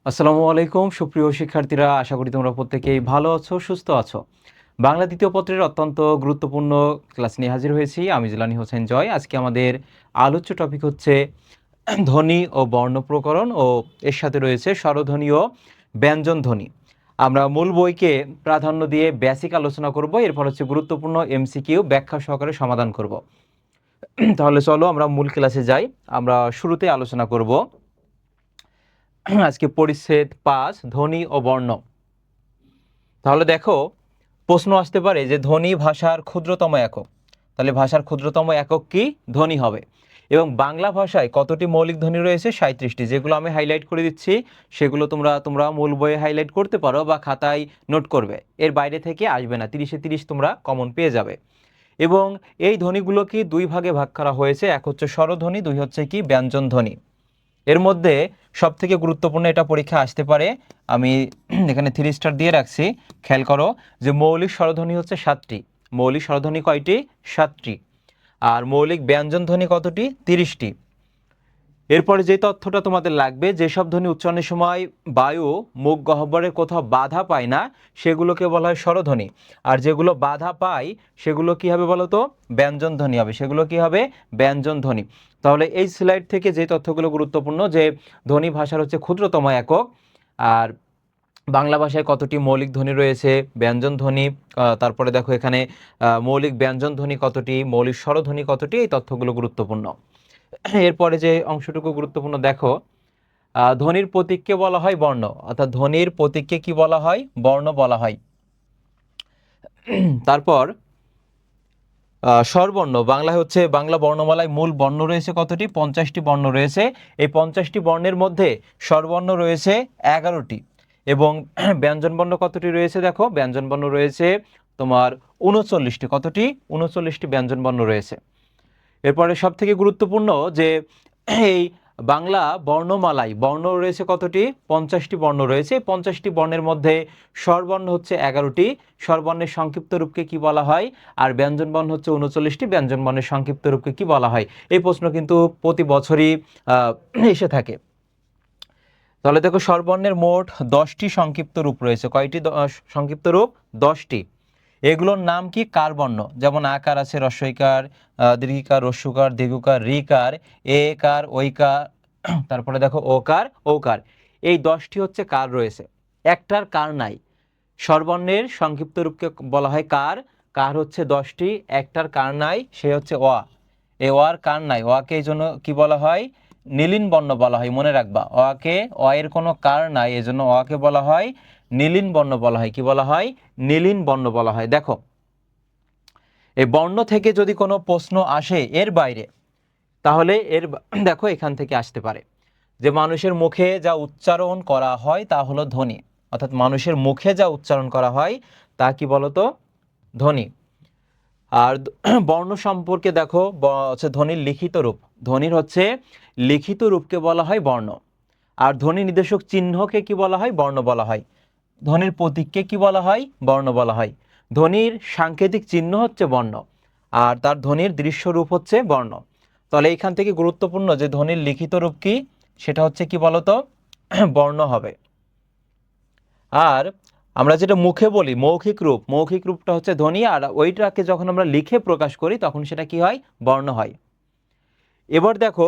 আসসালামু আলাইকুম সুপ্রিয় শিক্ষার্থীরা, আশা করি তোমরা প্রত্যেকেই ভালো আছো, সুস্থ আছো। বাংলা দ্বিতীয় পত্রের অত্যন্ত গুরুত্বপূর্ণ ক্লাস নিয়ে হাজির হয়েছি। আমি জিলানী হোসেন জয়। আজকে আমাদের আলোচ্য টপিক হচ্ছে ধ্বনি ও বর্ণ প্রকরণ ও এর সাথে রয়েছে স্বরধ্বনি ও ব্যঞ্জন ধ্বনি। আমরা মূল বইকে প্রাধান্য দিয়ে বেসিক আলোচনা করব, এরপর হচ্ছে গুরুত্বপূর্ণ এমসিকিউ ব্যাখ্যা সহকারে সমাধান করব। তাহলে চলো আমরা মূল ক্লাসে যাই। আমরা শুরুতে আলোচনা করব আজকে পরিচ্ছেদ 5 ধ্বনি ও বর্ণ। তাহলে দেখো, প্রশ্ন আসতে পারে যে ধ্বনি ভাষার ক্ষুদ্রতম একক। তাহলে ভাষার ক্ষুদ্রতম একক কি? ধ্বনি হবে। এবং বাংলা ভাষায় কতটি মৌলিক ধ্বনি রয়েছে? 37টি। যেগুলো আমি হাইলাইট করে দিচ্ছি সেগুলো তোমরা মূল বইয়ে হাইলাইট করতে পারো বা খাতায় নোট করবে। এর বাইরে থেকে আসবে না, 30-এ 30 তোমরা কমন পেয়ে যাবে। এবং এই ধ্বনিগুলোকে দুই ভাগে ভাগ করা হয়েছে, এক হচ্ছে স্বরধ্বনি, দুই হচ্ছে কি ব্যঞ্জন ধ্বনি। এর মধ্যে সবথেকে গুরুত্বপূর্ণ, এটা পরীক্ষা আসতে পারে, আমি এখানে 3 স্টার দিয়ে রাখছি, খেয়াল করো যে মৌলিক স্বরধ্বনি হচ্ছে 7টি। মৌলিক স্বরধ্বনি কয়টি? 7টি। আর মৌলিক ব্যঞ্জন ধ্বনি কতটি? 30টি। এরপরে যে তথ্যটা তোমাদের লাগবে, যেসব ধ্বনি উচ্চারণের সময় বায়ু মুখ গহ্বরের কোথাও বাধা পায় না সেগুলোকে বলা হয় স্বরধ্বনি। আর যেগুলো বাধা পায় সেগুলো কি হবে বলো তো? ব্যঞ্জন ধ্বনি হবে। সেগুলো কি হবে? ব্যঞ্জন ধ্বনি। তাহলে এই স্লাইড থেকে যে তথ্যগুলো গুরুত্বপূর্ণ, যে ধ্বনি ভাষার হচ্ছে ক্ষুদ্রতম একক, আর বাংলা ভাষায় কতটি মৌলিক ধ্বনি রয়েছে, ব্যঞ্জন ধ্বনি, তারপরে দেখো এখানে মৌলিক ব্যঞ্জন ধ্বনি কতটি, মৌলিক স্বরধ্বনি কতটি, এই তথ্যগুলো গুরুত্বপূর্ণ। এরপরে যে অংশটুকু গুরুত্বপূর্ণ দেখো, ধ্বনির প্রতীককে বলা হয় বর্ণ, অর্থাৎ ধ্বনির প্রতীককে কি বলা হয়? বর্ণ বলা হয়। তারপর স্বরবর্ণ, বাংলায় হচ্ছে বাংলা বর্ণমালায় মূল বর্ণ রয়েছে কতটি? 50টি বর্ণ রয়েছে। এই 50টি বর্ণের মধ্যে স্বরবর্ণ রয়েছে 11টি এবং ব্যঞ্জন বর্ণ কতটি রয়েছে? দেখো, ব্যঞ্জন বর্ণ রয়েছে তোমার 39টি। কতটি? 39টি ব্যঞ্জন বর্ণ রয়েছে। এরপরে সব থেকে গুরুত্বপূর্ণ যে এই বাংলা বর্ণমালায় বর্ণ রয়েছে কতটি? 50টি বর্ণ রয়েছে। 50টি বর্ণের মধ্যে স্বরবর্ণ হচ্ছে 11টি। স্বরবর্ণের সংক্ষিপ্ত রূপকে কি বলা হয়? আর ব্যঞ্জন বর্ণ হচ্ছে 39টি। ব্যঞ্জন বর্ণের সংক্ষিপ্ত রূপকে কি বলা হয়? এই প্রশ্ন কিন্তু প্রতি বছরই এসে থাকে। তাহলে দেখো, স্বরবর্ণের মোট 10টি সংক্ষিপ্ত রূপ রয়েছে। কয়টি সংক্ষিপ্ত রূপ? 10টি। এগুলোর নাম কি? কার বর্ণ। যেমন আকার আছে, রস্বইকার, দীর্ঘিকার, রস্যকার, দীর্ঘকার, রিকার, এ কার, ঐকার, তারপরে দেখো ওকার, ঔকার। এই 10টি হচ্ছে কার রয়েছে। একটার কার নাই। স্বরবর্ণের সংক্ষিপ্ত রূপকে বলা হয় কার। কার হচ্ছে 10টি, একটার কার নাই, সে হচ্ছে অ। এই অর কার নাই, অকে এই জন্য কি বলা হয়? নীলিন বর্ণ বলা হয়। মনে রাখবা, অকে, অ এর কোনো কার নাই, এই জন্য অকে বলা হয় নীলিন বর্ণ বলা হয়। কি বলা হয়? নীলিন বর্ণ বলা হয়। দেখো, এই বর্ণ থেকে যদি কোনো প্রশ্ন আসে এর বাইরে, তাহলে দেখো এখান থেকে আসতে পারে যে মানুষের মুখে যা উচ্চারণ করা হয় তা হলো ধ্বনি। অর্থাৎ মানুষের মুখে যা উচ্চারণ করা হয় তা কি বলতো? ধ্বনি। আর বর্ণ সম্পর্কে দেখো, হচ্ছে ধ্বনির লিখিত রূপ। ধ্বনির হচ্ছে লিখিত রূপকে বলা হয় বর্ণ। আর ধ্বনি নির্দেশক চিহ্নকে কি বলা হয়? বর্ণ বলা হয়। ধ্বনির প্রতীককে কি বলা হয়? বর্ণ বলা হয়। ধ্বনির সাংকেতিক চিহ্ন হচ্ছে বর্ণ, আর তার ধ্বনির দৃশ্য রূপ হচ্ছে বর্ণ। তাহলে এইখান থেকে গুরুত্বপূর্ণ যে ধ্বনির লিখিত রূপ কি, সেটা হচ্ছে কি বলতো? বর্ণ হবে। আর আমরা যেটা মুখে বলি মৌখিক রূপ, মৌখিক রূপটা হচ্ছে ধ্বনি, আর ওইটাকে যখন আমরা লিখে প্রকাশ করি তখন সেটা কি হয়? বর্ণ হয়। এবার দেখো,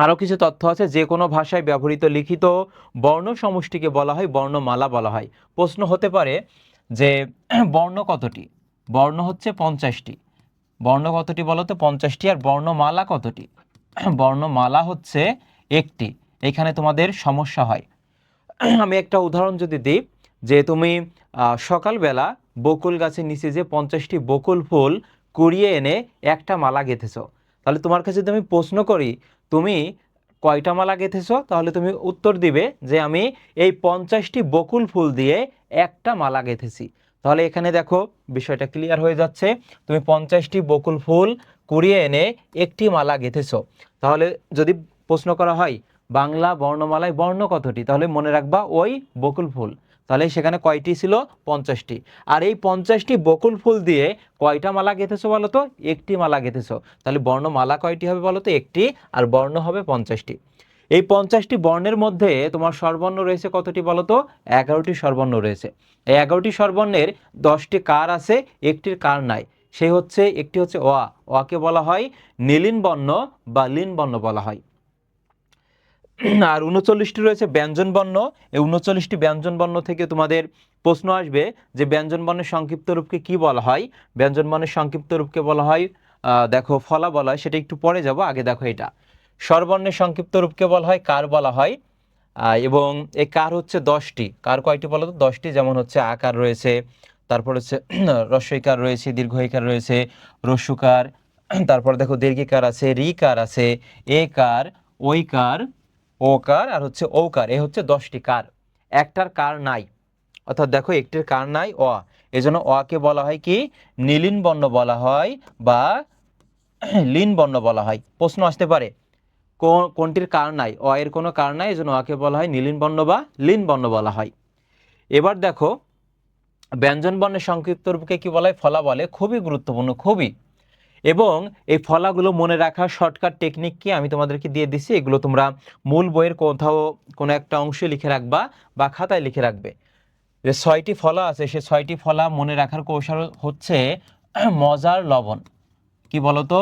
আরও কিছু তথ্য আছে। যে কোনো ভাষায় ব্যবহৃত লিখিত বর্ণ সমষ্টিকে বলা হয় বর্ণমালা বলা হয়। প্রশ্ন হতে পারে যে বর্ণ কতটি? বর্ণ হচ্ছে 50টি। বর্ণ কতটি বলো তো? 50টি। আর বর্ণমালা কতটি? বর্ণমালা হচ্ছে একটি। এখানে তোমাদের সমস্যা হয়। আমি একটা উদাহরণ যদি দিই, যে তুমি সকালবেলা বকুল গাছের নিচে যে 50টি বকুল ফুল কুড়িয়ে এনে একটা মালা গেঁথেছো, তাহলে তোমার কাছে যদি আমি প্রশ্ন করি তুমি কয়টা মালা গেঁথেছো, তাহলে তুমি উত্তর দিবে যে আমি এই 50টি বকুল ফুল দিয়ে একটা মালা গেঁথেছি। তাহলে এখানে দেখো বিষয়টা ক্লিয়ার হয়ে যাচ্ছে। তুমি 50টি বকুল ফুল কুড়িয়ে এনে একটি মালা গেঁথেছো। তাহলে যদি প্রশ্ন করা হয় বাংলা বর্ণমালায় বর্ণ কতটি, তাহলে মনে রাখবা ওই বকুল ফুল। তাহলে সেখানে কয়টি ছিল? 50টি। আর এই 50টি বকুল ফুল দিয়ে কয়টা মালা গেঁথেছো বলো তো? একটি মালা গেঁথেছো। তাহলে বর্ণমালা কয়টি হবে বলো তো? একটি। আর বর্ণ হবে 50টি। এই 50টি বর্ণের মধ্যে তোমার স্বরবর্ণ রয়েছে কতটি বলো তো? 11টি স্বরবর্ণ রয়েছে। এই 11টি স্বরবর্ণের 10টি কার আছে, একটির কার নাই। একটি হচ্ছে অ। অকে বলা হয় নীলিন বর্ণ বা লীন বর্ণ বলা হয়। আর 39টি রয়েছে ব্যঞ্জন বর্ণ। এই 39টি ব্যঞ্জন বর্ণ থেকে তোমাদের প্রশ্ন আসবে যে ব্যঞ্জন বর্ণের সংক্ষিপ্ত রূপকে কি বলা হয়? ব্যঞ্জন বর্ণের সংক্ষিপ্ত রূপকে বলা হয় দেখো ফলা বলা হয়, সেটা একটু পরে যাব, আগে দেখো এটা। স্বরবর্ণের সংক্ষিপ্ত রূপকে বলা হয় কার বলা হয়। এবং এই কার হচ্ছে 10টি। কার কয়টি বলো তো? 10টি। যেমন হচ্ছে আকার রয়েছে, তারপর হচ্ছে হ্রস্বইকার রয়েছে, দীর্ঘইকার রয়েছে, রস্যকার, তারপর দেখো দীর্ঘিকার আছে, রিকার আছে, এ কার, ওই কার, ও কার, আর হচ্ছে ঔকার। এই হচ্ছে 10টি কার। একটার কার নাই, অর্থাৎ দেখো একটির কার নাই অ। এজন্য অকে বলা হয় কি? নীলিন বর্ণ বলা হয় বা লীন বর্ণ বলা হয়। প্রশ্ন আসতে পারে কোনটির কার নাই? অ এর কোনো কার নাই, এজন্য অকে বলা হয় নীলিন বর্ণ বা লীন বর্ণ বলা হয়। এবার দেখো ব্যঞ্জন বর্ণের সংক্ষিপ্ত রূপকে কি বলা হয়? ফলা বলে। খুবই গুরুত্বপূর্ণ, খুবই। এবং এই ফলাগুলো মনে রাখার শর্টকাট টেকনিক কি আমি তোমাদেরকে দিয়ে দিচ্ছি, এগুলো তোমরা মূল বইয়ের কোথাও কোনো একটা অংশে লিখে রাখবা বা খাতায় লিখে রাখবে। যে 6টি ফলা আছে, সে 6টি ফলা মনে রাখার কৌশল হচ্ছে মজার লবণ। কি বলতো?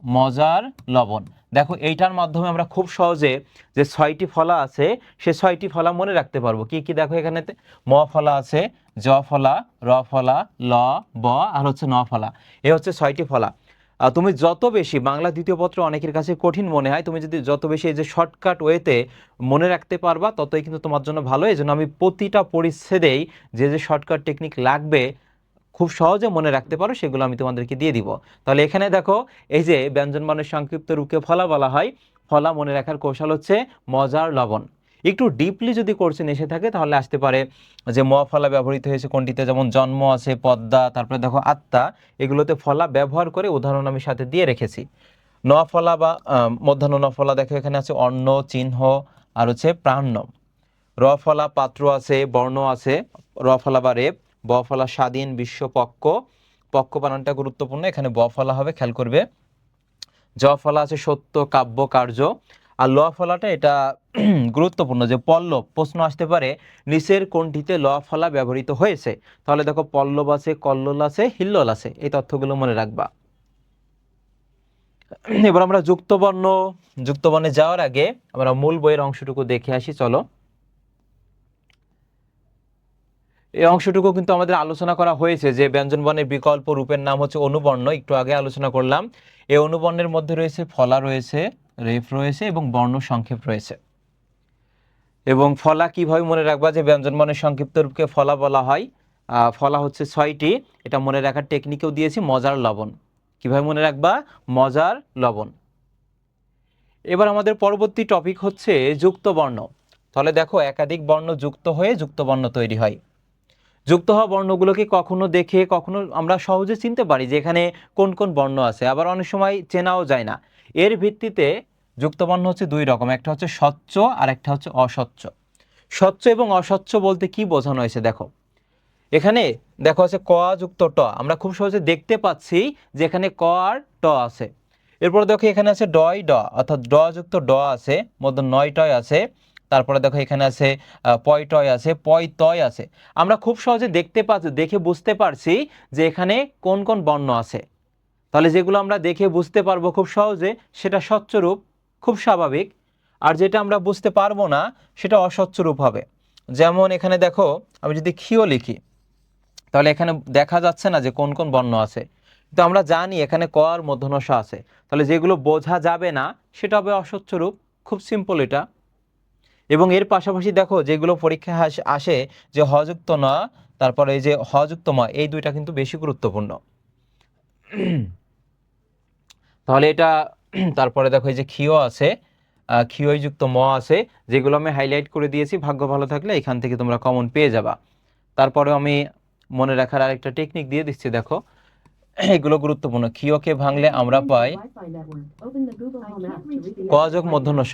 মজার লবণ। দেখো এইটার মাধ্যমে আমরা খুব সহজে যে 6টি ফলা আছে সে 6টি ফলা মনে রাখতে পারবো। কি কি দেখো এখানেতে? ম ফলা আছে, জ ফলা, র ফলা, ল, ব, আর হচ্ছে ন ফলা। এই হচ্ছে 6টি ফলা। তুমি যত বেশি বাংলা দ্বিতীয় পত্র অনেকের কাছে কঠিন মনে হয়, তুমি যদি যত বেশি এই যে শর্টকাট ওয়েতে মনে রাখতে পারবা ততই কিন্তু তোমার জন্য ভালো। এই জন্য আমি প্রতিটা পরিচ্ছেদেই যে যে শর্টকাট টেকনিক লাগবে খুব সহজে মনে রাখতে পারো সেগুলো আমি তোমাদেরকে দিয়ে দিব। তাহলে এখানে দেখো এই যে ব্যঞ্জন বর্ণের সংক্ষিপ্ত রূপকে ফলা বলা হয়। ফলা মনে রাখার কৌশল হচ্ছে মজার লবণ। একটু ডিপলি যদি কোশ্চেন এসে থাকে তাহলে আসতে পারে যে ম ফলা ব্যবহৃত হয়েছে কোনটিতে, যেমন জন্ম আছে, পদ্মা, তারপরে দেখো আত্মা, এগুলোতে ফলা ব্যবহার করে উদাহরণ আমি সাথে দিয়ে রেখেছি। ন ফলা বা মধ্যাহ্ন ন ফলা দেখো এখানে আছে অন্ন, চিহ্ন, আর হচ্ছে প্রাণ্য। র ফলা পাত্র আছে, বর্ণ আছে, র ফলা বা রেপ। ব ফলা স্বাধীন, বিশ্ব, পক্ষ। পক্ষ বানানটা গুরুত্বপূর্ণ, এখানে ব ফলা হবে, খেয়াল করবে। জ ফলা আছে সত্য, কাব্য, কার্য। আর ল ফলাটা এটা গুরুত্বপূর্ণ যে পল্লব। প্রশ্ন আসতে পারে নিচের কোনটিতে ল ফলা ব্যবহৃত হয়েছে? তাহলে দেখো পল্লব আছে, কল্লোল আছে, হিল্লোল আছে। এই তথ্যগুলো মনে রাখবা। এবার আমরা যুক্তবর্ণে যাওয়ার আগে আমরা মূল বইয়ের অংশটুকু দেখে আসি, চলো। এই অংশটুকু কিন্তু আমাদের আলোচনা করা হয়েছে যে ব্যঞ্জন বর্ণের বিকল্প রূপের নাম হচ্ছে অনুবর্ণ, একটু আগে আলোচনা করলাম। এই অনুবর্ণের মধ্যে রয়েছে ফলা রয়েছে, রেফ রয়েছে এবং বর্ণ সংক্ষেপ রয়েছে। এবং ফলা কিভাবে মনে রাখবা? যে ব্যঞ্জন বর্ণের সংক্ষিপ্ত রূপকে ফলা বলা হয়। ফলা হচ্ছে 6টি, এটা মনে রাখার টেকনিকেও দিয়েছি, মজার লবণ। কিভাবে মনে রাখবা? মজার লবণ। এবার আমাদের পরবর্তী টপিক হচ্ছে যুক্ত বর্ণ। তাহলে দেখো একাধিক বর্ণ যুক্ত হয়ে যুক্ত বর্ণ তৈরি হয়। যুক্ত হওয়া বর্ণগুলোকে কখনো দেখে কখনো আমরা সহজে চিনতে পারি যে এখানে কোন কোন বর্ণ আছে, আবার অনেক সময় চেনাও যায় না। এর ভিত্তিতে যুক্ত বর্ণ হচ্ছে দুই রকম, একটা হচ্ছে স্বচ্ছ আর একটা হচ্ছে অস্বচ্ছ। স্বচ্ছ এবং অস্বচ্ছ বলতে কি বোঝানো হয়েছে দেখো। এখানে দেখো আছে ক যুক্ত ট, আমরা খুব সহজে দেখতে পাচ্ছি যে এখানে ক আর ট আছে। এরপর দেখো এখানে আছে ডয় ড, অর্থাৎ ড যুক্ত ড আছে, মধ্যে নয় টয় আছে। তারপরে দেখো এখানে আছে পয় টয় আছে, পয় তয় আছে। আমরা খুব সহজে দেখতে পাচ্ছি, দেখে বুঝতে পারছি যে এখানে কোন কোন বর্ণ আছে। তাহলে যেগুলো আমরা দেখে বুঝতে পারবো খুব সহজে সেটা স্বচ্ছ রূপ, খুব স্বাভাবিক। আর যেটা আমরা বুঝতে পারবো না সেটা অস্বচ্ছ রূপ হবে। যেমন এখানে দেখো আমি যদি ক্ষীয় লিখি তাহলে এখানে দেখা যাচ্ছে না যে কোন কোন বর্ণ আছে, কিন্তু আমরা জানি এখানে ক আর মূর্ধন্য ষ আছে। তাহলে যেগুলো বোঝা যাবে না সেটা হবে অস্বচ্ছ রূপ, খুব সিম্পল এটা। এবং এর পাশাপাশি দেখো যেগুলো পরীক্ষায় আসে যে হযুক্ত ন, তারপরে এই যে হযুক্ত ম, এই দুইটা কিন্তু বেশি গুরুত্বপূর্ণ। তাহলে এটা তারপরে দেখো এই যে ক্ষীয় আছে, ক্ষীয় যুক্ত ম আছে, যেগুলো আমি হাইলাইট করে দিয়েছি। ভাগ্য ভালো থাকলে এখান থেকে তোমরা কমন পেয়ে যাবা। তারপরে আমি মনে রাখার আরেকটা টেকনিক দিয়ে দিচ্ছি, দেখো এগুলো গুরুত্বপূর্ণ। ক্ষীয়কে ভাঙলে আমরা পাই ক যোগ মূর্ধন্য ষ।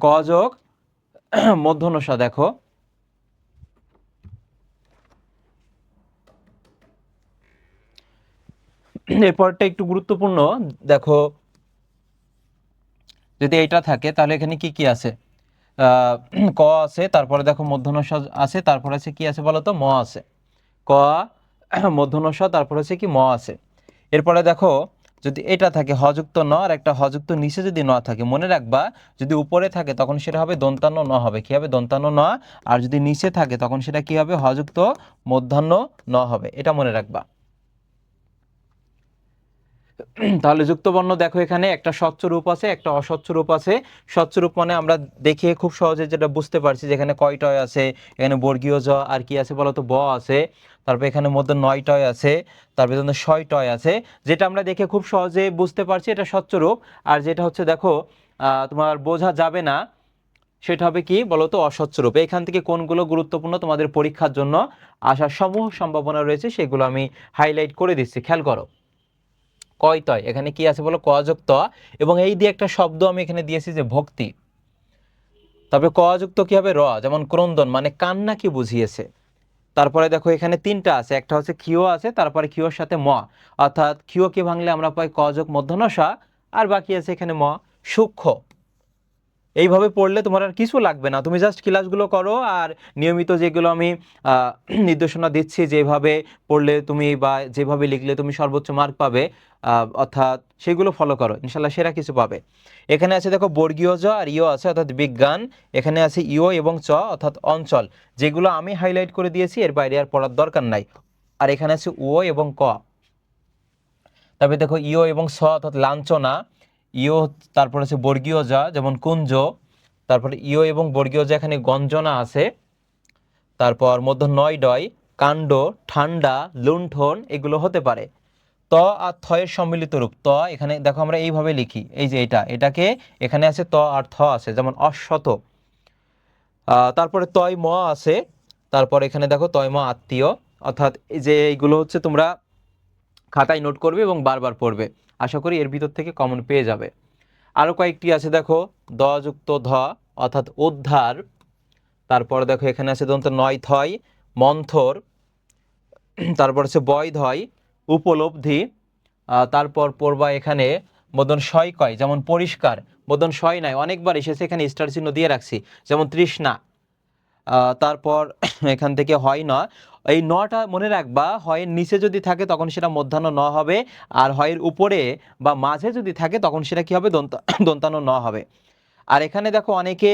ক যোগ মূর্ধন্য ষ, দেখো এরপরটা একটু গুরুত্বপূর্ণ, দেখো যদি এটা থাকে তাহলে এখানে কি কি আছে, ক আছে, তারপরে দেখো মূর্ধন্য ষ আছে, তারপরে আছে কি আছে বলো তো, ম আছে। ক মূর্ধন্য ষ, তারপরে হচ্ছে কি ম আছে। এরপরে দেখো যদি এটা থাকে হযুক্ত ন, আর একটা হযুক্ত নিচে যদি ন থাকে, মনে রাখবা যদি উপরে থাকে তখন সেটা হবে দন্তান্ন ন হবে, কি হবে দন্তান্ন ন। আর যদি নিচে থাকে তখন সেটা কি হবে, হযুক্ত মূর্ধন্য ন হবে, এটা মনে রাখবা। তাহলে যুক্ত বর্ণ দেখো এখানে একটা স্বচ্ছ রূপ আছে, একটা অস্বচ্ছ রূপ আছে। স্বচ্ছ রূপ মানে আমরা দেখে খুব সহজে যেটা বুঝতে পারছি, যেখানে কয় টয় আছে, এখানে বর্গীয় জ, আর কি আছে বলতো, ব আছে, তারপর এখানে মধ্যে 9 টয় আছে, তারপর এখানে 6 টয় আছে। যেটা আমরা দেখে খুব সহজে বুঝতে পারছি এটা স্বচ্ছ রূপ। আর যেটা হচ্ছে দেখো তোমার বোঝা যাবে না, সেটা হবে কি বলতো, অস্বচ্ছ রূপ। এখান থেকে কোনগুলো গুরুত্বপূর্ণ তোমাদের পরীক্ষার জন্য আসার সমূহ সম্ভাবনা রয়েছে সেগুলো আমি হাইলাইট করে দিচ্ছি, খেয়াল করো। কয় তয়, এখানে কি আছে বলো, ক যুক্ত, এবং এই দিয়ে একটা শব্দ আমি এখানে দিয়েছি যে ভক্তি। তবে ক যুক্ত কি হবে, র, যেমন ক্রন্দন মানে কান্না কি বুঝিয়েছে। তারপরে দেখো এখানে তিনটা আছে, একটা হচ্ছে ক্ষিয় আছে, তারপরে ক্ষিয়র সাথে ম, অর্থাৎ ক্ষিয় কে ভাঙলে আমরা পাই ক যোগ মূর্ধন্য ষ, আর বাকি আছে এখানে ম, সূক্ষ্ম। এইভাবে পড়লে তোমার আর কিছু লাগবে না, তুমি জাস্ট ক্লাসগুলো করো, আর নিয়মিত যেগুলো আমি নির্দেশনা দিচ্ছি যেভাবে পড়লে তুমি বা যেভাবে লিখলে তুমি সর্বোচ্চ মার্ক পাবে, অর্থাৎ সেগুলো ফলো করো, ইনশাল্লাহ সেরা কিছু পাবে। এখানে আছে দেখো বর্গীয় জ আর ইও আছে, অর্থাৎ বিজ্ঞান। এখানে আছে ইও এবং চ, অর্থাৎ অঞ্চল। যেগুলো আমি হাইলাইট করে দিয়েছি এর বাইরে আর পড়ার দরকার নাই। আর এখানে আছে ও এবং ক। তবে দেখো ইও এবং স অর্থাৎ লাঞ্ছনা, ইও, তারপর আছে বর্গীয় যা যেমন কুঞ্জ, তারপরে ইও এবং বর্গীয় যা এখানে গঞ্জনা আছে, তারপর মধ্য 9 ডয়, কাণ্ড, ঠান্ডা, লুণ্ঠন, এগুলো হতে পারে। ত আর থ এর সম্মিলিত রূপ, ত এখানে দেখো আমরা এইভাবে লিখি, এই যে এটাকে এখানে আছে ত আর থ আছে, যেমন অশ্বত। তারপরে তয় ম আছে, তারপর এখানে দেখো তয় ম আত্মীয়, অর্থাৎ এই যে এইগুলো হচ্ছে তোমরা খাতায় নোট করবে এবং বারবার পড়বে, আশা করি এর ভিতর থেকে কমন পেয়ে যাবে। আরও কয়েকটি আছে দেখো, দ যুক্ত ধ, অর্থাৎ উদ্ধার। তারপর দেখো এখানে আছে দন্ত 9 থয়, মন্থর। তারপর আছে বয় ধয়, উপলব্ধি। তারপর পড়বা এখানে মদন শয় কয়, যেমন পরিষ্কার। মদন শয় নাই, অনেকবার এসেছে, এখানে স্টার চিহ্ন দিয়ে রাখছি, যেমন তৃষ্ণা। তারপর এখান থেকে হয় না, এই নটা মনে রাখবা, হয়ের নিচে যদি থাকে তখন সেটা মধ্যাহ্ন ন হবে, আর হয়ের উপরে বা মাঝে যদি থাকে তখন সেটা কি হবে, দন্তান্ন ন হবে। আর এখানে দেখো অনেকে,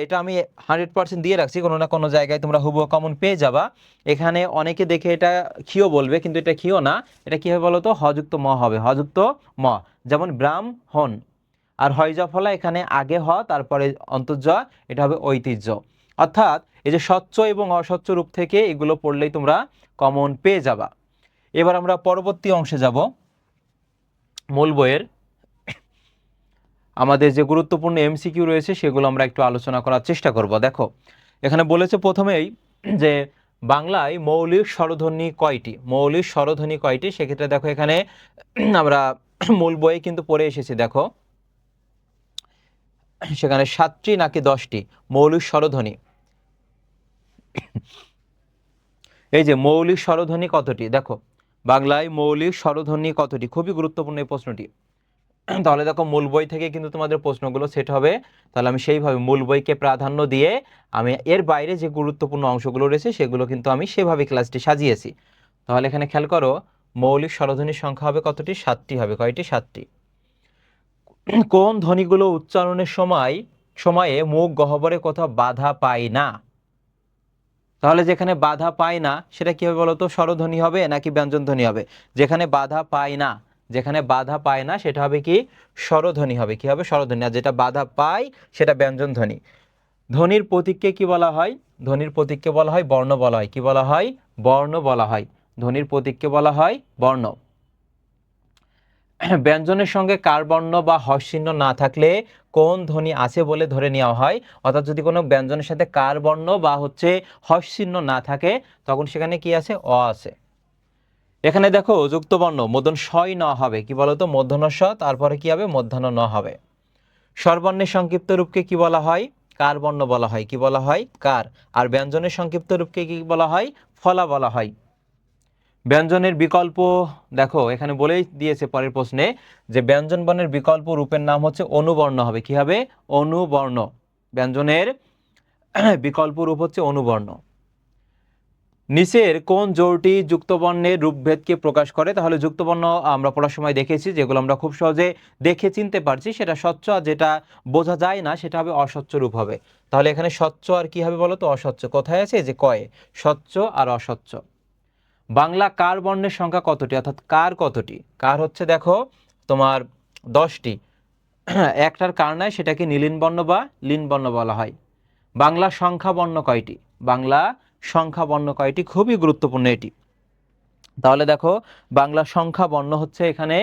এটা আমি 100% দিয়ে রাখছি, কোনো না কোনো জায়গায় তোমরা হুবহু কমন পেয়ে যাবা। এখানে অনেকে দেখে এটা ক্ষীয় বলবে, কিন্তু এটা ক্ষীয় না, এটা কি হবে বলো তো, হযুক্ত ম হবে, হযুক্ত ম। যেমন ব্রাহ্মণ। আর হয়জা ফলা এখানে আগে হ, তারপরে অন্তর্জ, এটা হবে ঐতিহ্য। অর্থাৎ এই যে স্বচ্ছ এবং অস্বচ্ছ রূপ থেকে এগুলো পড়লেই তোমরা কমন পেয়ে যাবা। এবার আমরা পরবর্তী অংশে যাব, মূল বইয়ের আমাদের যে গুরুত্বপূর্ণ এমসিকিউ রয়েছে সেগুলো আমরা একটু আলোচনা করার চেষ্টা করব। দেখো এখানে বলেছে প্রথমেই যে বাংলায় মৌলিক স্বরধ্বনি কয়টি, মৌলিক স্বরধ্বনি কয়টি। সেক্ষেত্রে দেখো এখানে আমরা মূল বইয়ে কিন্তু পড়ে এসেছি, দেখো সেখানে 7টি নাকি 10টি মৌলিক স্বরধ্বনি। এই যে মৌলিক স্বরধ্বনি কতটি, দেখো বাংলায় মৌলিক স্বরধ্বনি কতটি, খুবই গুরুত্বপূর্ণ এই প্রশ্নটি। তাহলে দেখো মূল বই থেকে কিন্তু তোমাদের প্রশ্নগুলো সেট হবে, তাহলে আমি সেইভাবে মূল বইকে প্রাধান্য দিয়ে আমি এর বাইরে যে গুরুত্বপূর্ণ অংশগুলো রয়েছে সেগুলো কিন্তু আমি সেভাবে ক্লাসটি সাজিয়েছি। তাহলে এখানে খেয়াল করো, মৌলিক স্বরধ্বনির সংখ্যা হবে কতটি, 7টি হবে। কয়টি, 7টি। কোন ধ্বনিগুলো উচ্চারণের সময়ে মুখ গহ্বরে কোথাও বাধা পায় না। তাহলে যেখানে বাধা পায় না সেটা কি হবে বলতো, স্বরধ্বনি হবে নাকি ব্যঞ্জন ধ্বনি হবে। যেখানে বাধা পায় না, যেখানে বাধা পায় না সেটা হবে কি, স্বরধ্বনি হবে, কি হবে, স্বরধ্বনি। আর যেটা বাধা পায় সেটা ব্যঞ্জন ধ্বনি। ধ্বনির প্রতীককে কি বলা হয়, ধ্বনির প্রতীককে বলা হয় বর্ণ বলা হয়, কি বলা হয়, বর্ণ বলা হয়। ধ্বনির প্রতীককে বলা হয় বর্ণ। ব্যঞ্জনের সঙ্গে কার বর্ণ বা হর্ষচিহ্ন না থাকলে কোন ধ্বনি আছে বলে ধরে নেওয়া হয়। অর্থাৎ যদি কোনো ব্যঞ্জনের সাথে কার বর্ণ বা হচ্ছে হর্ষচিহ্ন না থাকে তখন সেখানে কি আছে, অ আছে। এখানে দেখো যুক্ত বর্ণ মূর্ধন্য শয় ন হবে, কি বলতো, মূর্ধন্য স, তারপরে কি হবে, মূর্ধন্য ন হবে। স্বরবর্ণের সংক্ষিপ্ত রূপকে কি বলা হয়, কার বর্ণ বলা হয়, কি বলা হয়, কার। আর ব্যঞ্জনের সংক্ষিপ্ত রূপকে কি বলা হয়, ফলা বলা হয়। ব্যঞ্জনের বিকল্প দেখো এখানে বলেই দিয়েছে পরের প্রশ্নে যে ব্যঞ্জন বর্ণের বিকল্প রূপের নাম হচ্ছে অনুবর্ণ হবে। কি হবে? অনুবর্ণ। ব্যঞ্জনের বিকল্প রূপ হচ্ছে অনুবর্ণ। নিচের কোন জোড়টি যুক্তবর্ণের রূপভেদকে প্রকাশ করে? তাহলে যুক্তবর্ণ আমরা পড়ার সময় দেখেছি, যেগুলো আমরা খুব সহজে দেখে চিনতে পারছি সেটা স্বচ্ছ, আর যেটা বোঝা যায় না সেটা হবে অস্বচ্ছ রূপ হবে। তাহলে এখানে স্বচ্ছ আর কি হবে বলো তো? অস্বচ্ছ। কোথায় আছে? যে কয়ে, স্বচ্ছ আর অস্বচ্ছ। বাংলা কার বর্ণের সংখ্যা কতটি, অর্থাৎ কার কতটি? কার হচ্ছে দেখো তোমার 10টি। একটার কার নাই, সেটাকে নীলিন বর্ণ বা লীন বর্ণ বলা হয়। বাংলা সংখ্যা বর্ণ কয়টি? বাংলা সংখ্যা বর্ণ কয়টি? খুবই গুরুত্বপূর্ণ এটি। তাহলে দেখো বাংলা সংখ্যা বর্ণ হচ্ছে এখানে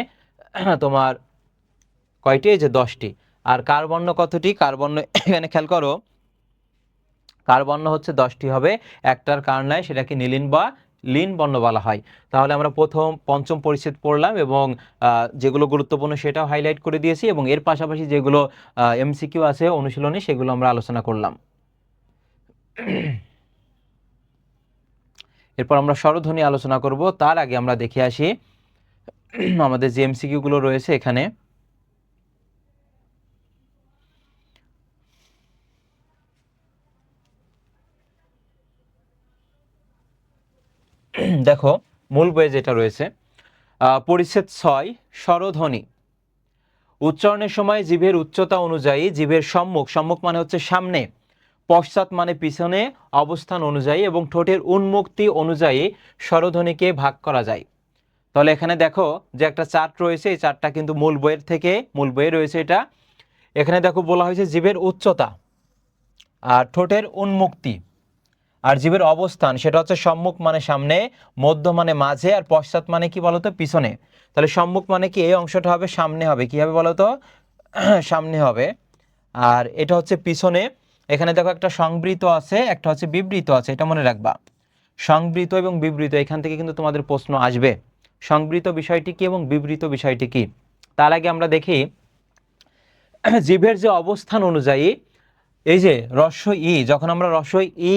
তোমার কয়টি? এই যে 10টি। আর কার বর্ণ কতটি? কার বর্ণ এখানে খেয়াল করো, কার বর্ণ হচ্ছে 10টি হবে। একটার কার নাই, সেটাকে নীলিন বা লীন বর্ণ বলা হয়। তাহলে আমরা পঞ্চম পরিচ্ছেদ পড়লাম এবং যেগুলো গুরুত্বপূর্ণ সেটাও হাইলাইট করে দিয়েছি, এবং এর পাশাপাশি যেগুলো এমসিকিউ আছে অনুশীলনী সেগুলো আমরা আলোচনা করলাম। এরপর আমরা স্বরধ্বনি আলোচনা করব। তার আগে আমরা দেখে আসি আমাদের যে এমসিকিউ গুলো রয়েছে এখানে। দেখো মূল বইয়ে যেটা রয়েছে, পরিচ্ছেদ 6 স্বরধ্বনি। উচ্চারণের সময় জিভের উচ্চতা অনুযায়ী জিভের সম্মুখ, সম্মুখ মানে হচ্ছে সামনে, পশ্চাৎ মানে পিছনে অবস্থান অনুযায়ী এবং ঠোঁটের উন্মুক্তি অনুযায়ী স্বরধ্বনিকে ভাগ করা যায়। তাহলে এখানে দেখো যে একটা চার্ট রয়েছে, এই চার্টটা কিন্তু মূল বইয়ে রয়েছে এটা। এখানে দেখো বলা হয়েছে জিভের উচ্চতা আর ঠোঁটের উন্মুক্তি, আর জিভের অবস্থান সেটা হচ্ছে সম্মুখ মানে সামনে, মধ্য মানে মাঝে, আর পশ্চাৎ মানে কি বলতো? পিছনে। তাহলে সম্মুখ মানে কি? এই অংশটা হবে সামনে হবে। কি হবে বলতো? সামনে হবে। আর এটা হচ্ছে পিছনে। এখানে দেখো একটা সংবৃত আছে, একটা হচ্ছে বিবৃত আছে, এটা মনে রাখবা। সংবৃত এবং বিবৃত, এখান থেকে কিন্তু তোমাদের প্রশ্ন আসবে। সংবৃত বিষয়টি কি এবং বিবৃত বিষয়টি কি? তার আগে আমরা দেখি জিভের যে অবস্থান অনুযায়ী, এই যে হ্রস্ব ই, যখন আমরা হ্রস্ব ই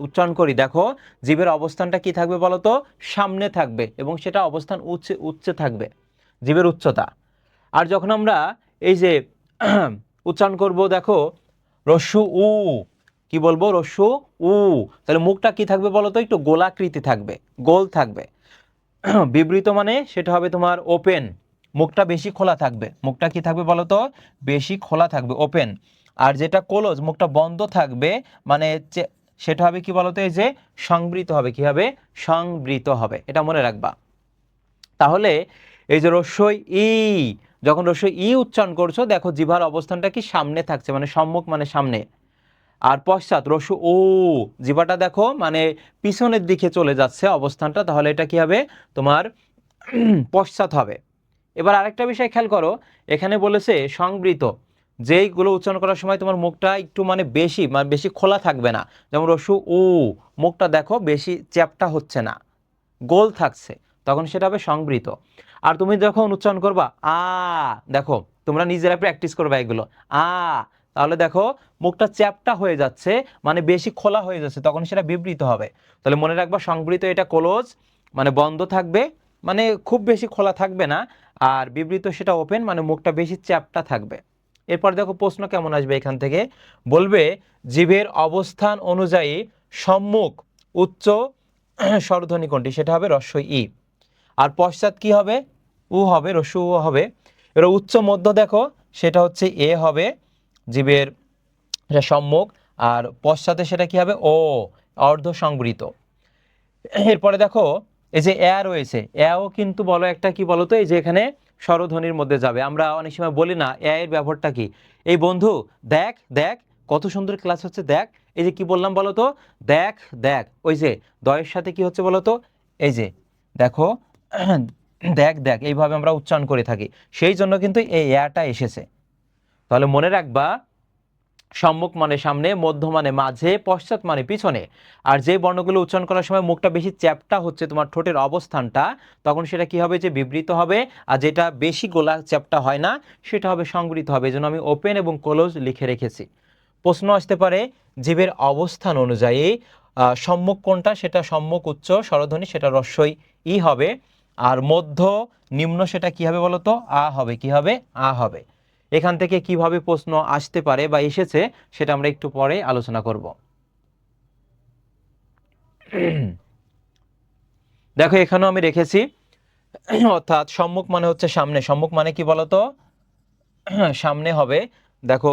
উচ্চারণ করি, দেখো জিভের অবস্থানটা কি থাকবে বলতো? সামনে থাকবে, এবং সেটা অবস্থান উচ্চে থাকবে, জিভের উচ্চতা। আর যখন আমরা এই যে উচ্চারণ করব, দেখো হ্রস্ব উ, কি বলবো? হ্রস্ব উ, তাহলে মুখটা কি থাকবে বলতো? একটু গোলাকৃতি থাকবে, গোল থাকবে। বিবৃত মানে সেটা হবে তোমার ওপেন, মুখটা বেশি খোলা থাকবে। মুখটা কি থাকবে বলতো? বেশি খোলা থাকবে, ওপেন। আর যেটা ক্লোজ, মুখটা বন্ধ থাকবে, মানে সেটা হবে কি বলতো? এই যে সংবৃত হবে। কি হবে? সংবৃত হবে, এটা মনে রাখবা। তাহলে এই যে রস্যই ই, যখন রস্যই ই উচ্চারণ করছো, দেখো জিভার অবস্থানটা কি? সামনে থাকছে, মানে সম্মুখ মানে সামনে। আর পশ্চাৎ রস্য ও, জিভাটা দেখো মানে পিছনের দিকে চলে যাচ্ছে অবস্থানটা, তাহলে এটা কি হবে? তোমার পশ্চাৎ হবে। এবার আরেকটা বিষয় খেয়াল করো, এখানে বলেছে সংবৃত, যেইগুলো উচ্চারণ করার সময় তোমার মুখটা একটু মানে বেশি খোলা থাকবে না। যেমন রস্যু উ, মুখটা দেখো বেশি চ্যাপ্টা হচ্ছে না, গোল থাকছে, তখন সেটা হবে সংবৃত। আর তুমি যখন উচ্চারণ করবা আ, দেখো তোমরা নিজেরা প্র্যাকটিস করবা এগুলো, আ, তাহলে দেখো মুখটা চ্যাপ্টা হয়ে যাচ্ছে, মানে বেশি খোলা হয়ে যাচ্ছে, তখন সেটা বিবৃত হবে। তাহলে মনে রাখবা সংবৃত এটা ক্লোজ, মানে বন্ধ থাকবে, মানে খুব বেশি খোলা থাকবে না। আর বিবৃত সেটা ওপেন, মানে মুখটা বেশি চ্যাপ্টা থাকবে। এরপর দেখো প্রশ্ন কেমন আসবে এখান থেকে, বলবে জিভের অবস্থান অনুযায়ী সম্মুখ উচ্চ স্বরধ্বনি কোনটি? সেটা হবে হ্রস্ব ই। আর পশ্চাৎ কি হবে? উ হবে, হ্রস্ব উ হবে। এবার উচ্চ মধ্য দেখো, সেটা হচ্ছে এ হবে জীবের, এটা সম্মুখ। আর পশ্চাতে সেটা কি হবে? ও, অর্ধ সংবৃত। এরপরে দেখো এই যে এ রয়েছে, এও কিন্তু বলো একটা কি বলতো? এই যে এখানে স্বরধ্বনির মধ্যে যাবে। আমরা অনেক সময় বলি না এর ব্যবহারটা কি? এই বন্ধু দেখ দেখ কত সুন্দর ক্লাস হচ্ছে, দেখ। এই যে কি বললাম বলতো? দেখ দেখ, ওই যে দয়ের সাথে কি হচ্ছে বলতো? এই যে দেখো দেখ দেখ, এইভাবে আমরা উচ্চারণ করে থাকি, সেই জন্য কিন্তু এই এটা এসেছে। তাহলে মনে রাখবা, সম্মুখ মানে সামনে, মধ্য মানে মাঝে, পশ্চাৎ মানে পিছনে। আর যে বর্ণগুলো উচ্চারণ করার সময় মুখটা বেশি চ্যাপ্টা হচ্ছে, তোমার ঠোঁটের অবস্থানটা, তখন সেটা কি হবে? যে বিবৃত হবে। আর যেটা বেশি গোলা চ্যাপ্টা হয় না, সেটা হবে সংবৃত হবে। এই জন্য আমি ওপেন এবং ক্লোজ লিখে রেখেছি। প্রশ্ন আসতে পারে জিভের অবস্থান অনুযায়ী সম্মুখ কোনটা, সেটা সম্মুখ উচ্চ স্বরধ্বনি, সেটা রস্বই ই হবে। আর মধ্য নিম্ন সেটা কি হবে বলতো, আ হবে। কি হবে, আ হবে। এখান থেকে কিভাবে প্রশ্ন আসতে পারে বা এসেছে সেটা আমরা একটু পরে আলোচনা করব। দেখো এখানেও আমি রেখেছি, অর্থাৎ সম্মুখ মানে হচ্ছে সামনে। সম্মুখ মানে কি বলতো, সামনে হবে। দেখো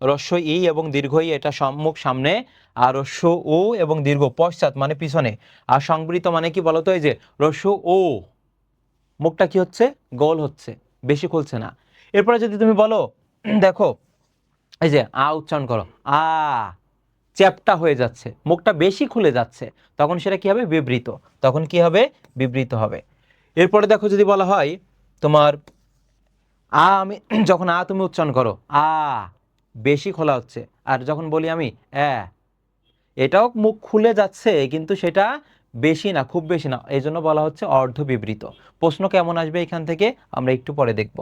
রস্য ই এবং দীর্ঘ ই এটা সম্মুখ সামনে, আর রস্য ও এবং দীর্ঘ পশ্চাৎ মানে পিছনে। আর সংবৃত মানে কি বলতো, এই যে রস্য ও, মুখটা কি হচ্ছে, গোল হচ্ছে, বেশি খুলছে না। এরপরে যদি তুমি বলো, দেখো এই যে আ উচ্চারণ করো, আ, চ্যাপ্টা হয়ে যাচ্ছে, মুখটা বেশি খুলে যাচ্ছে, তখন সেটা কি হবে, বিবৃত। তখন কি হবে, বিবৃত হবে। এরপরে দেখো যদি বলা হয় তোমার আমি যখন তুমি উচ্চারণ করো, বেশি খোলা হচ্ছে। আর যখন বলি আমি এটাও মুখ খুলে যাচ্ছে, কিন্তু সেটা বেশি না, খুব বেশি না, এই জন্য বলা হচ্ছে অর্ধ বিবৃত। প্রশ্ন কেমন আসবে এখান থেকে আমরা একটু পরে দেখব।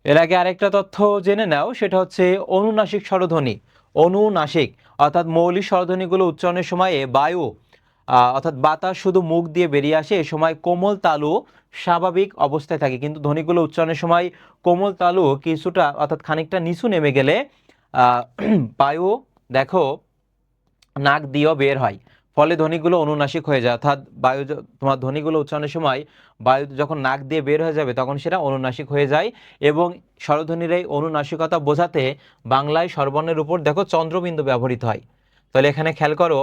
এর আগে আরেকটা তথ্য জেনে নাও, সেটা হচ্ছে অনুনাসিক স্বরধ্বনি। অনুনাসিক অর্থাৎ মৌলিক স্বরধ্বনিগুলো উচ্চারণের সময় বায়ু অর্থাৎ বাতাস শুধু মুখ দিয়ে বেরিয়ে আসে, এ সময় কোমল তালু স্বাভাবিক অবস্থায় থাকে। কিন্তু ধ্বনিগুলো উচ্চারণের সময় কোমল তালু কিছুটা অর্থাৎ খানিকটা নিচু নেমে গেলে বায়ু দেখো নাক দিয়েও বের হয়, ফলে ধ্বনিগুলো অনুনাসিক হয়ে যায়। অর্থাৎ বায়ু তোমার ধ্বনিগুলো উচ্চারণের সময় বায়ু যখন নাক দিয়ে বের হয়ে যাবে তখন সেটা অনুনাসিক হয়ে যায়। এবং স্বরধ্বনির এই অনুনাসিকতা বোঝাতে বাংলায় স্বরবর্ণের উপর দেখো চন্দ্রবিন্দু ব্যবহৃত হয়। তাহলে এখানে খেয়াল করো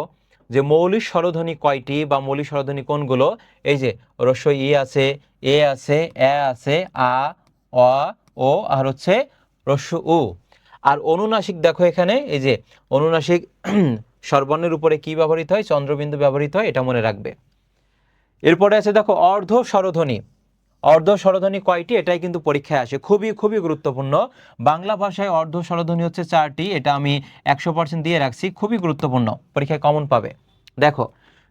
যে মৌলিক স্বরধ্বনি কয়টি বা মৌলিক স্বরধ্বনি কোনগুলো, এই যে রস্য ই আছে, এ আছে, এ আছে, আ, অ, ও, আর হচ্ছে রস্য উ। আর অনুনাসিক দেখো এখানে এই যে অনুনাসিক স্বরবর্ণের উপরে কি ব্যবহৃত হয়, চন্দ্রবিন্দু ব্যবহৃত হয়, এটা মনে রাখবে। এরপরে আছে দেখো অর্ধ স্বরধ্বনি। অর্ধ স্বরধ্বনি কয়টি, এটাই কিন্তু পরীক্ষায় আসে, খুবই খুবই গুরুত্বপূর্ণ। বাংলা ভাষায় অর্ধ স্বরধ্বনি হচ্ছে 4টি, এটা আমি 100% দিয়ে রাখছি, খুবই গুরুত্বপূর্ণ, পরীক্ষায় কমন পাবে। দেখো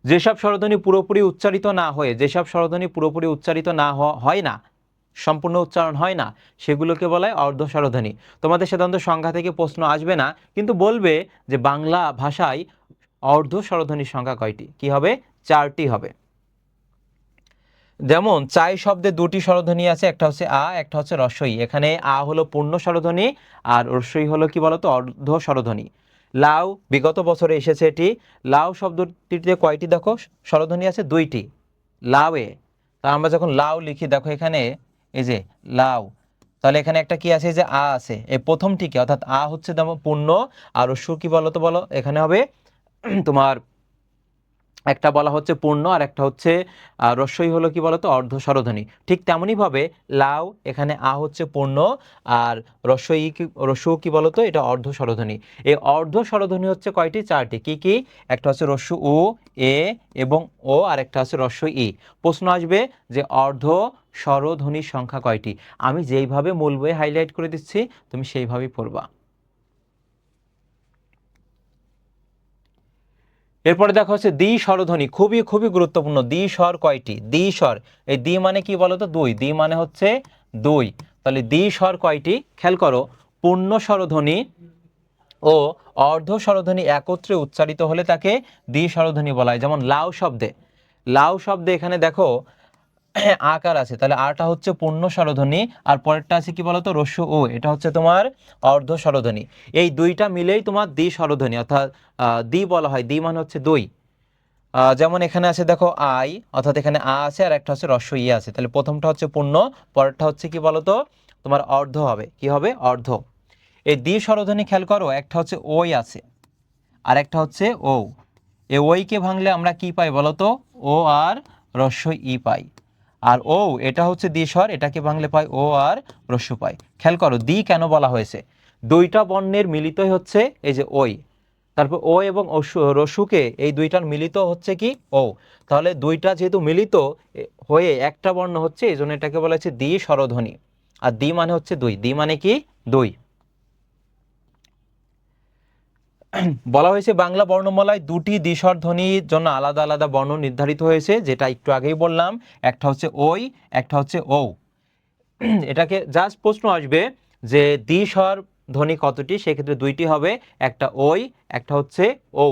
যেসব স্বরধ্বনি পুরোপুরি উচ্চারিত না হয়ে, যেসব স্বরধ্বনি পুরোপুরি উচ্চারিত না হয় না, সম্পূর্ণ উচ্চারণ হয় না, সেগুলোকে বলা হয় অর্ধ স্বরধ্বনি। তোমাদের সাধারণত সংখ্যা থেকে প্রশ্ন আসবে না, কিন্তু বলবে যে বাংলা ভাষায় অর্ধ স্বরধ্বনির সংখ্যা কয়টি, কি হবে, 4টি হবে। যেমন চাই শব্দে 2টি স্বরধ্বনি আছে, একটা হচ্ছে আ, একটা হচ্ছে রস্বই। এখানে আ হলো পূর্ণ স্বরধ্বনি আর রস্বই হলো কি বলতো, অর্ধ স্বরধ্বনি। লাউ বিগত বছরে এসেছে এটি। লাউ শব্দটিতে কয়টি দেখো স্বরধ্বনি আছে, 2টি, লাউয়ে। তা আমরা যখন লাউ লিখি দেখো এখানে এই যে লাউ, তাহলে এখানে একটা কি আছে, যে আ আছে, এই প্রথমটিকে, অর্থাৎ আ হচ্ছে পূর্ণ, আর রস্য কি বলতো বলো, এখানে হবে তোমার একটা বলা হচ্ছে পূর্ণ আর একটা হচ্ছে রস্বই হলো কি বলতো, অর্ধ স্বরধ্বনি। ঠিক তেমনই ভাবে লাউ, এখানে আ হচ্ছে পূর্ণ আর রস্বই কি, রস্য কি বলতো, এটা অর্ধ স্বরধ্বনি। এই অর্ধ স্বরধ্বনি হচ্ছে কয়টি, 4টি। কি কি, একটা হচ্ছে রস্য উ, এ এবং ও, আর একটা হচ্ছে রস্য ই। প্রশ্ন আসবে যে অর্ধ স্বরধ্বনির সংখ্যা কয়টি। আমি যেইভাবে মূল বইয়ে হাইলাইট করে দিচ্ছি তুমি সেইভাবেই পড়বা। এরপরে দেখা হচ্ছে দ্বি স্বরধ্বনি, খুবই খুবই গুরুত্বপূর্ণ। দ্বি স্বর কয়টি, দ্বি স্বর, এই দ্বি মানে কি বলতো, দুই, দ্বি মানে হচ্ছে দুই। তাহলে দ্বি স্বর কয়টি, খেয়াল করো, পূর্ণ স্বরধ্বনি ও অর্ধ স্বরধ্বনি একত্রে উচ্চারিত হলে তাকে দ্বি স্বরধ্বনি বলা হয়। যেমন লাউ শব্দে, লাউ শব্দে এখানে দেখো আকার আছে, তাহলে আটা হচ্ছে পূর্ণ স্বরধ্বনি, আর পরেরটা আছে কি বলতো, রস্য ও, এটা হচ্ছে তোমার অর্ধ স্বরধ্বনি। এই দুইটা মিলেই তোমার দ্বি স্বরধ্বনি, অর্থাৎ দ্বি বলা হয়, দ্বি মানে হচ্ছে দুই। যেমন এখানে আছে দেখো আই, অর্থাৎ এখানে আ আছে আর একটা হচ্ছে রস্য ই আছে, তাহলে প্রথমটা হচ্ছে পূর্ণ, পরেরটা হচ্ছে কি বলতো, তোমার অর্ধ হবে, কি হবে, অর্ধ। এই দ্বি স্বরধ্বনি খেয়াল করো, একটা হচ্ছে ওই আছে আর একটা হচ্ছে ও। এই ওইকে ভাঙলে আমরা কি পাই বলতো, ও আর রস্য ই পাই। আর ও এটা হচ্ছে দ্বিস্বর, এটাকে ভাঙলে পাই ও আর রস্য পাই। খেয়াল করো দ্বি কেন বলা হয়েছে, দুইটা বর্ণের মিলিতই হচ্ছে এই যে ওই, তারপর ও এবং রস্যকে এই দুইটার মিলিত হচ্ছে কি ও। তাহলে দুইটা যেহেতু মিলিত হয়ে একটা বর্ণ হচ্ছে, এই জন্য এটাকে বলা হচ্ছে দ্বি স্বরধ্বনি। আর দ্বি মানে হচ্ছে দুই, দ্বি মানে কি, দুই। বলা হয়েছে বাংলা বর্ণমালায় 2টি দ্বিস্বর ধ্বনির জন্য আলাদা আলাদা বর্ণ নির্ধারিত হয়েছে, যেটা একটু আগেই বললাম, একটা হচ্ছে ওই, একটা হচ্ছে ও। এটাকে জাস্ট প্রশ্ন আসবে যে দ্বিস্বর ধ্বনি কতটি, সেক্ষেত্রে দুইটি হবে, একটা ওই, একটা হচ্ছে ও।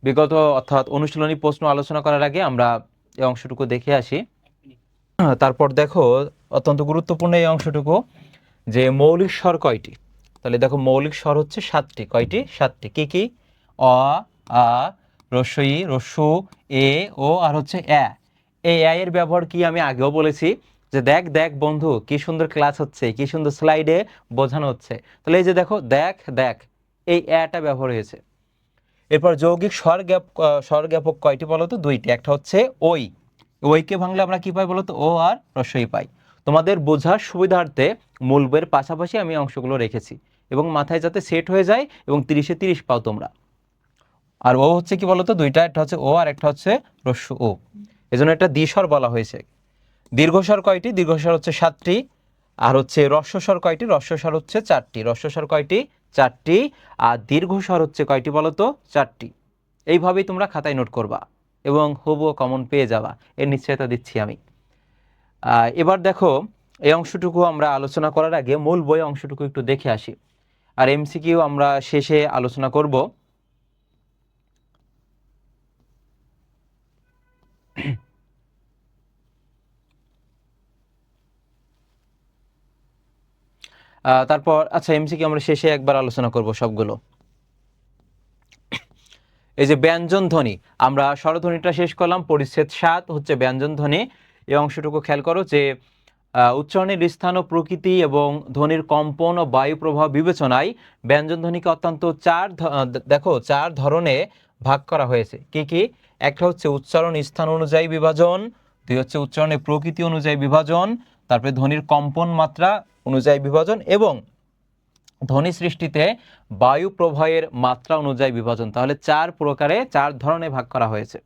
বিগত অর্থাৎ অনুশীলনী প্রশ্ন আলোচনা করার আগে আমরা এই অংশটুকু দেখে আসি। তারপর দেখো অত্যন্ত গুরুত্বপূর্ণ এই অংশটুকু, যে মৌলিক স্বর কয়টি। তাহলে দেখো মৌলিক স্বর হচ্ছে 7টি। কয়টি? 7টি। কি কি? অ, আ, রস্বই, রস্যু, এ, ও আর হচ্ছে অ্যা। এই অ্যা এর ব্যবহার কি আমি আগেও বলেছি, যে দেখ দেখ বন্ধু কি সুন্দর ক্লাস হচ্ছে, কি সুন্দর স্লাইডে বোঝানো হচ্ছে। তাহলে এই যে দেখো দেখ দেখ, এই অ্যাটা ব্যবহার হয়েছে। এরপর যৌগিক স্বরজ্ঞাপক কয়টি বলো তো? দুইটি। একটা হচ্ছে ওই, ওইকে ভাঙলে আমরা কি পাই বলো তো? ও আর রস্বই পাই। তোমাদের বোঝার সুবিধার্থে মূল বইয়ের পাশাপাশি আমি অংশগুলো রেখেছি, এবং মাথায় যাতে সেট হয়ে যায় এবং 30-এ 30 পাও তোমরা। আর ও হচ্ছে কি বলতো? দুইটা, একটা হচ্ছে ও আর একটা হচ্ছে রস্য ও, এজন্য এটা দ্বিস্বর বলা হয়েছে। দীর্ঘস্বর কয়টি? দীর্ঘস্বর হচ্ছে 7টি। আর হচ্ছে রস্বস্বর কয়টি? রস্বস্বর হচ্ছে 4টি। রস্বস্বর কয়টি? 4টি। আর দীর্ঘস্বর হচ্ছে কয়টি বলো তো? 4টি। এইভাবেই তোমরা খাতায় নোট করবা এবং হুবহু কমন পেয়ে যাবা, এর নিশ্চয়তা দিচ্ছি আমি। এবার দেখো এই অংশটুকু আমরা আলোচনা করার আগে মূল বই অংশটুকু একটু দেখে আসি, আর এমসিকিউ আমরা শেষে আলোচনা করব। তারপর আচ্ছা, এমসিকিউ আমরা শেষে একবার আলোচনা করব সবগুলো। এই যে ব্যঞ্জন ধ্বনি, আমরা স্বরধ্বনিটা শেষ করলাম, পরিচ্ছেদ 7 হচ্ছে ব্যঞ্জন ধ্বনি। এই অংশটুকু খেয়াল করো যে উচ্চারণের স্থান ও প্রকৃতি এবং ধ্বনির কম্পন ও বায়ু প্রভাব বিবেচনায় ব্যঞ্জন ধ্বনিকে অত্যন্ত দেখো 4 ধরনে ভাগ করা হয়েছে। কি কি? একটা হচ্ছে উচ্চারণ স্থান অনুযায়ী বিভাজন, দুই হচ্ছে উচ্চারণের প্রকৃতি অনুযায়ী বিভাজন, তারপরে ধ্বনির কম্পন মাত্রা অনুযায়ী বিভাজন, এবং ধ্বনি সৃষ্টিতে বায়ু প্রবাহের মাত্রা অনুযায়ী বিভাজন। তাহলে 4 প্রকারে 4 ধরনে ভাগ করা হয়েছে।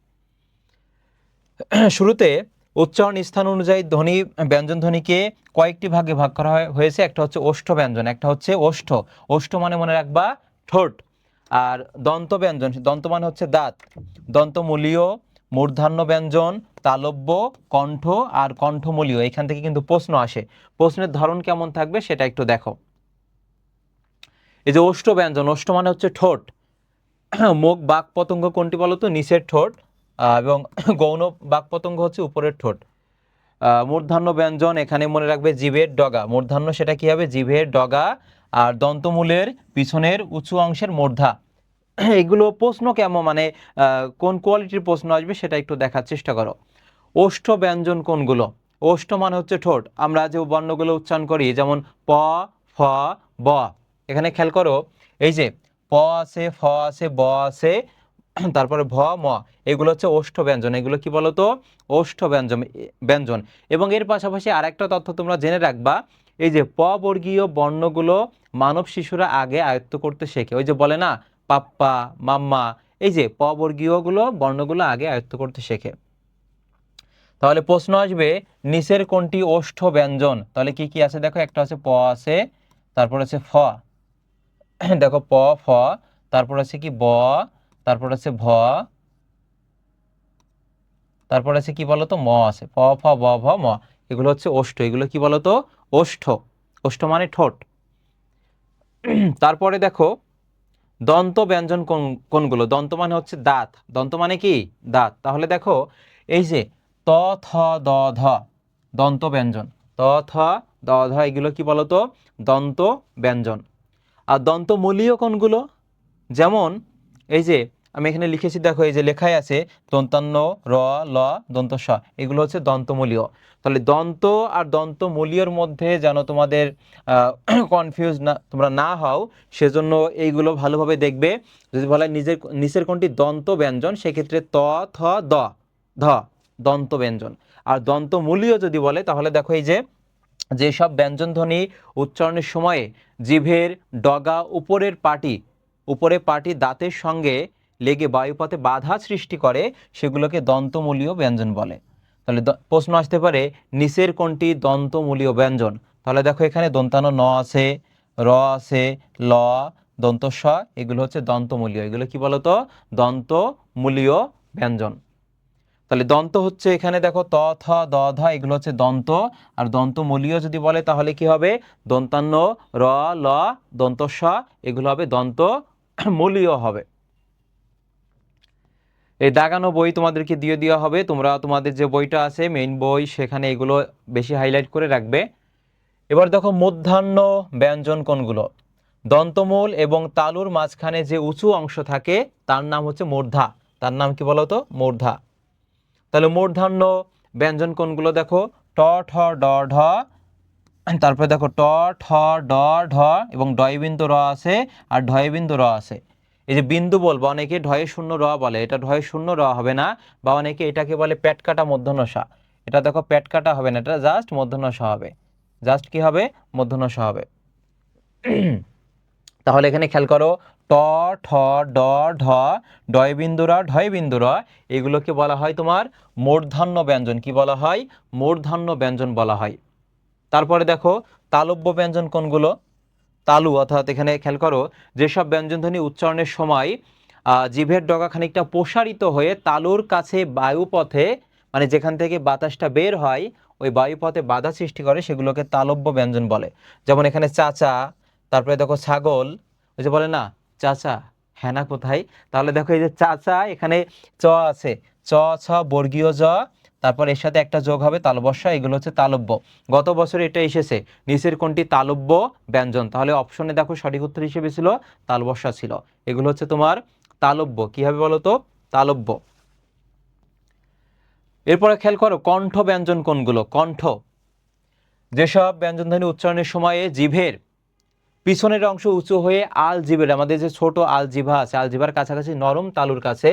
শুরুতে উচ্চারণ স্থান অনুযায়ী ব্যঞ্জন ধ্বনিকে কয়েকটি ভাগে ভাগ করা হয়েছে। একটা হচ্ছে ওষ্ঠ ব্যঞ্জন, একটা হচ্ছে ওষ্ঠ। ওষ্ঠ মানে মনে রাখবা ঠোঁট। আর দন্ত ব্যঞ্জন, দন্ত মানে হচ্ছে দাঁত। দন্তমূলীয়, মূর্ধন্য ব্যঞ্জন, তালব্য, কণ্ঠ আর কণ্ঠমূলীয়। এখান থেকে কিন্তু প্রশ্ন আসে, প্রশ্নের ধরন কেমন থাকবে সেটা একটু দেখো। এই যে ওষ্ঠ ব্যঞ্জন, ওষ্ঠ মানে হচ্ছে ঠোঁট। মুখ বাক পতঙ্গ কোনটি বলতো? নিচের ঠোঁট, এবং গৌণ বাক পতঙ্গ হচ্ছে উপরের ঠোঁট। মূর্ধন্য ব্যঞ্জন, এখানে মনে রাখবে জিভের ডগা। মূর্ধন্য সেটা কি হবে? জিভের ডগা। আর দন্তমূলের পিছনের উঁচু অংশের মূর্ধা। এগুলো প্রশ্ন কেমন, মানে কোন কোয়ালিটির প্রশ্ন আসবে সেটা একটু দেখার চেষ্টা করো। ওষ্ঠ ব্যঞ্জন কোনগুলো? ওষ্ঠ মানে হচ্ছে ঠোঁট। আমরা যে বর্ণগুলো উচ্চারণ করি, যেমন প, ফ, ব। এখানে খেয়াল করো, এই যে প আছে, ফ আছে, ব আছে, তারপরে ভ, ম, এগুলো হচ্ছে ওষ্ঠ ব্যঞ্জন। এগুলো কি বলতো? ওষ্ঠ ব্যঞ্জন। এবং এর পাশাপাশি আরেকটা তথ্য তোমরা জেনে রাখবা, এই যে প বর্গীয় বর্ণগুলো মানব শিশুরা আগে আয়ত্ত করতে শেখে। ওই যে বলে না পাপ্পা, মাম্মা, এই যে প বর্গীয়গুলো বর্ণগুলো আগে আয়ত্ত করতে শেখে। তাহলে প্রশ্ন আসবে নিচের কোনটি ওষ্ঠ ব্যঞ্জন? তাহলে কি কি আছে দেখো, একটা আছে প আছে, তারপর আছে ফ, দেখো প, ফ, তারপর আছে কি ব, তারপর আছে ভ, তারপর আছে কি বলতো? ম আছে। প, ফ, ব, ভ, ম, এগুলো হচ্ছে ওষ্ঠ। এগুলো কি বলতো? ওষ্ঠ। ওষ্ঠ মানে ঠোঁট। তারপরে দেখো দন্ত ব্যঞ্জন কোনগুলো? দন্ত মানে হচ্ছে দাঁত। দন্ত মানে কি? দাঁত। তাহলে দেখো এই যে ত, থ, দ, ধ, দন্ত ব্যঞ্জন। ত, থ, দ, ধ, এগুলো কি বলতো? দন্ত ব্যঞ্জন। আর দন্তমূলীয় কোনগুলো? যেমন এই যে আমি এখানে লিখেছি, দেখো এই যে লেখাই আছে দন্তান্ন, র, ল, দন্ত স, এগুলো হচ্ছে দন্তমূলীয়। তাহলে দন্ত আর দন্তমূলীয়র মধ্যে যেন তোমাদের কনফিউজ তোমরা না হও, সেজন্য এইগুলো ভালোভাবে দেখবে। যদি বলা হয় নিচের কোনটি দন্ত ব্যঞ্জন, সেক্ষেত্রে ত, থ, দ, ধ, দন্ত ব্যঞ্জন। আর দন্তমূলীয় যদি বলে, তাহলে দেখো এই যে যেসব ব্যঞ্জন ধ্বনি উচ্চারণের সময়ে জিভের ডগা উপরের পাটি দাঁতের সঙ্গে লেগে বায়ুপথে বাধা সৃষ্টি করে, সেগুলোকে দন্তমূলীয় ব্যঞ্জন বলে। তাহলে প্রশ্ন আসতে পারে নিচের কোনটি দন্তমূলীয় ব্যঞ্জন? তাহলে দেখো এখানে দন্তান্ন ন আছে, র আছে, ল, দন্ত স, এগুলো হচ্ছে দন্তমূলীয়। এগুলো কি বলতো? দন্তমূলীয় ব্যঞ্জন। তাহলে দন্ত হচ্ছে এখানে দেখো ত থ দ ধ এগুলো হচ্ছে দন্ত, আর দন্ত মূলীয় যদি বলে তাহলে কি হবে দন্তান্ন র ল দন্ত স এগুলো হবে দন্ত মূলীয় হবে। এই দাগানো বই তোমাদেরকে দিয়ে দেওয়া হবে, তোমরা তোমাদের যে বইটা আছে মেইন বই সেখানে এগুলো বেশি হাইলাইট করে রাখবে। এবার দেখো মূর্ধন্য ব্যঞ্জন কোনগুলো? দন্তমূল এবং তালুর মাঝখানে যে উঁচু অংশ থাকে তার নাম হচ্ছে মূর্ধা। তার নাম কি বলো তো? মূর্ধা। তাহলে মূর্ধন্য ব্যঞ্জন কোনগুলো দেখো? ট ঠ ড ঢ, তারপরে দেখো ট ঠ ড ঢ এবং ডয় বিন্দু র আছে আর ঢয় বিন্দু র আছে। এই যে বিন্দু বলবো, অনেকে ঢয়ে শূন্য র বলে, এটা ঢয়ে শূন্য র হবে না, বা অনেকে এটাকে বলে পেট কাটা মূর্ধন্যসা। এটা দেখো পেট কাটা হবে না, এটা জাস্ট মূর্ধন্যসা হবে। জাস্ট কি হবে? মূর্ধন্যসা হবে। তাহলে এখানে খেয়াল করো ট ঠ ড ঢ ডয় বিন্দু র ঢয় বিন্দু র এগুলোকে বলা হয় তোমার মূর্ধন্য ব্যঞ্জন। কি বলা হয়? মূর্ধন্য ব্যঞ্জন বলা হয়। তারপরে দেখো তালব্য ব্যঞ্জন কোনগুলো? তালু অর্থাৎ এখানে খেয়াল করো যেসব ব্যঞ্জনধ্বনি উচ্চারণের সময় জিভের ডগা খানিকটা প্রসারিত হয়ে তালুর কাছে বায়ুপথে, মানে যেখান থেকে বাতাসটা বের হয় ওই বায়ুপথে বাধা সৃষ্টি করে, সেগুলোকে তালব্য ব্যঞ্জন বলে। যেমন এখানে চাচা, তারপরে দেখো ছাগল, ওই যে বলে না চাচা হেনা কোথায়, তাহলে দেখো এই যে চাচা এখানে চ আছে, চ ছ বর্গীয় জ, তারপর এর সাথে একটা যোগ হবে তালবস্যা, এগুলো হচ্ছে তালব্য। গত বছর এটা এসেছে, নিচের কোনটি তালব্য ব্যঞ্জন? তাহলে অপশনে দেখো সঠিক উত্তর হিসেবে ছিল তালবস্যা ছিল। এগুলো হচ্ছে তোমার তালব্য। কি হবে বলো তো? তালব্য। এরপরে খেয়াল করো কণ্ঠ ব্যঞ্জন কোনগুলো? কণ্ঠ যেসব ব্যঞ্জনধ্বনি উচ্চারণের সময়ে জিভের পিছনের অংশ উঁচু হয়ে আলজিভের, আমাদের যে ছোট আলজিভা আছে, আলজিভার কাছাকাছি নরম তালুর কাছে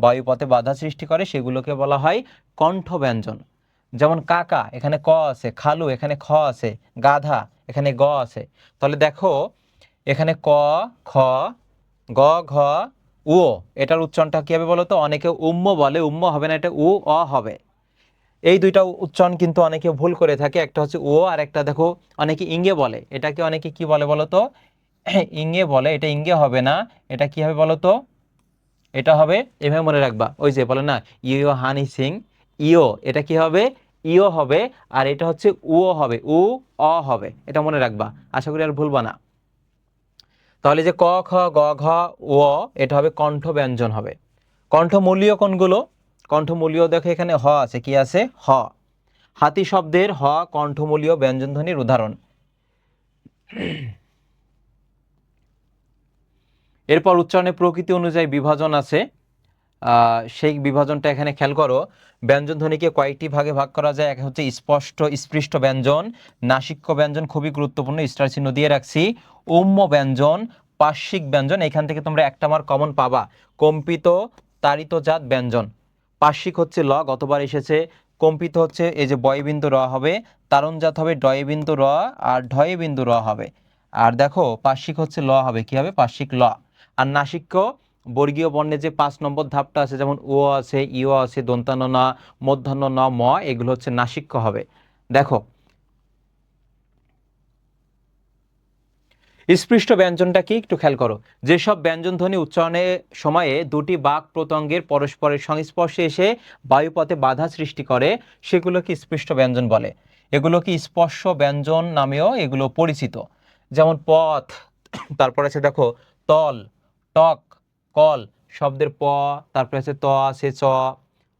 বায়ুপথে বাধা সৃষ্টি করে, সেগুলোকে বলা হয় কণ্ঠ ব্যঞ্জন। যেমন কাকা এখানে ক আছে, খালু এখানে খ আছে, গাধা এখানে গ আছে। তাহলে দেখো এখানে ক খ গ ঘ উ, এটার উচ্চারণটা কি হবে বলো তো? অনেকে উম্ম বলে, উম্ম হবে না, এটা উ অ হবে। এই দুইটা উচ্চারণ কিন্তু অনেকে ভুল করে থাকে, একটা হচ্ছে ও আর একটা দেখো অনেকে ইঙ্গে বলে, এটাকে অনেকে কি বলে বলো তো? ইঙ্গে বলে, এটা ইঙ্গে হবে না, এটা কি হবে বলো তো? এটা হবে এভাবে মনে রাখবা, ওই যে বলে না ইও হানি সিং, ইও, এটা কি হবে? ইও হবে, আর এটা হচ্ছে উও হবে, উ অ হবে, এটা মনে রাখবা, আশা করি আর ভুলবা না। তাহলে যে ক খ গ ঘ ও, এটা হবে কণ্ঠ ব্যঞ্জন হবে। কণ্ঠমূলীয় কোনগুলো? কণ্ঠমূলীয় দেখো এখানে হ আছে, কি আছে? হ। হাতি শব্দের হ কণ্ঠমূলীয় ব্যঞ্জনধ্বনির উদাহরণ। এরপর উচ্চারণের প্রকৃতি অনুযায়ী বিভাজন আছে, সেই বিভাজনটা এখানে খেয়াল করো। ব্যঞ্জনধ্বনিকে কয়েকটি ভাগে ভাগ করা যায়। এক হচ্ছে স্পষ্ট স্পৃষ্ট ব্যঞ্জন, নাসিক্য ব্যঞ্জন খুবই গুরুত্বপূর্ণ, স্টার চিহ্ন দিয়ে রাখছি, উম্ম ব্যঞ্জন, পার্শ্বিক ব্যঞ্জন, এখান থেকে তোমরা একটা মার্ক কমন পাবা, কম্পিত তাড়িতজাত ব্যঞ্জন। পার্শ্বিক হচ্ছে ল, গতবার এসেছে। কম্পিত হচ্ছে এই যে বয়বিন্দু র হবে, তারণজাত হবে ডয়বিন্দু র, আর ঢয়বিন্দু র হবে। আর দেখো পার্শ্বিক হচ্ছে ল হবে, কি হবে? পার্শ্বিক ল। আর নাসিক্য বর্গীয় বর্ণে যে 5 নম্বর ধাপটা আছে, যেমন ও আছে, ইও আছে, দন্তান্ন ন, মধ্যাহ্ন ন, ম, এগুলো হচ্ছে নাসিক্য হবে। দেখো স্পৃষ্ট ব্যঞ্জনটা কি একটু খেয়াল করো। যেসব ব্যঞ্জন ধ্বনি উচ্চারণের সময়ে দুটি বাক প্রত্যঙ্গের পরস্পরের সংস্পর্শে এসে বায়ুপথে বাধা সৃষ্টি করে সেগুলোকে স্পৃষ্ট ব্যঞ্জন বলে। এগুলো কি স্পর্শ ব্যঞ্জন নামেও এগুলো পরিচিত। যেমন পথ, তারপর আছে দেখো তল, টক, কল, শব্দের প, তারপরে আছে ত আছে, চ,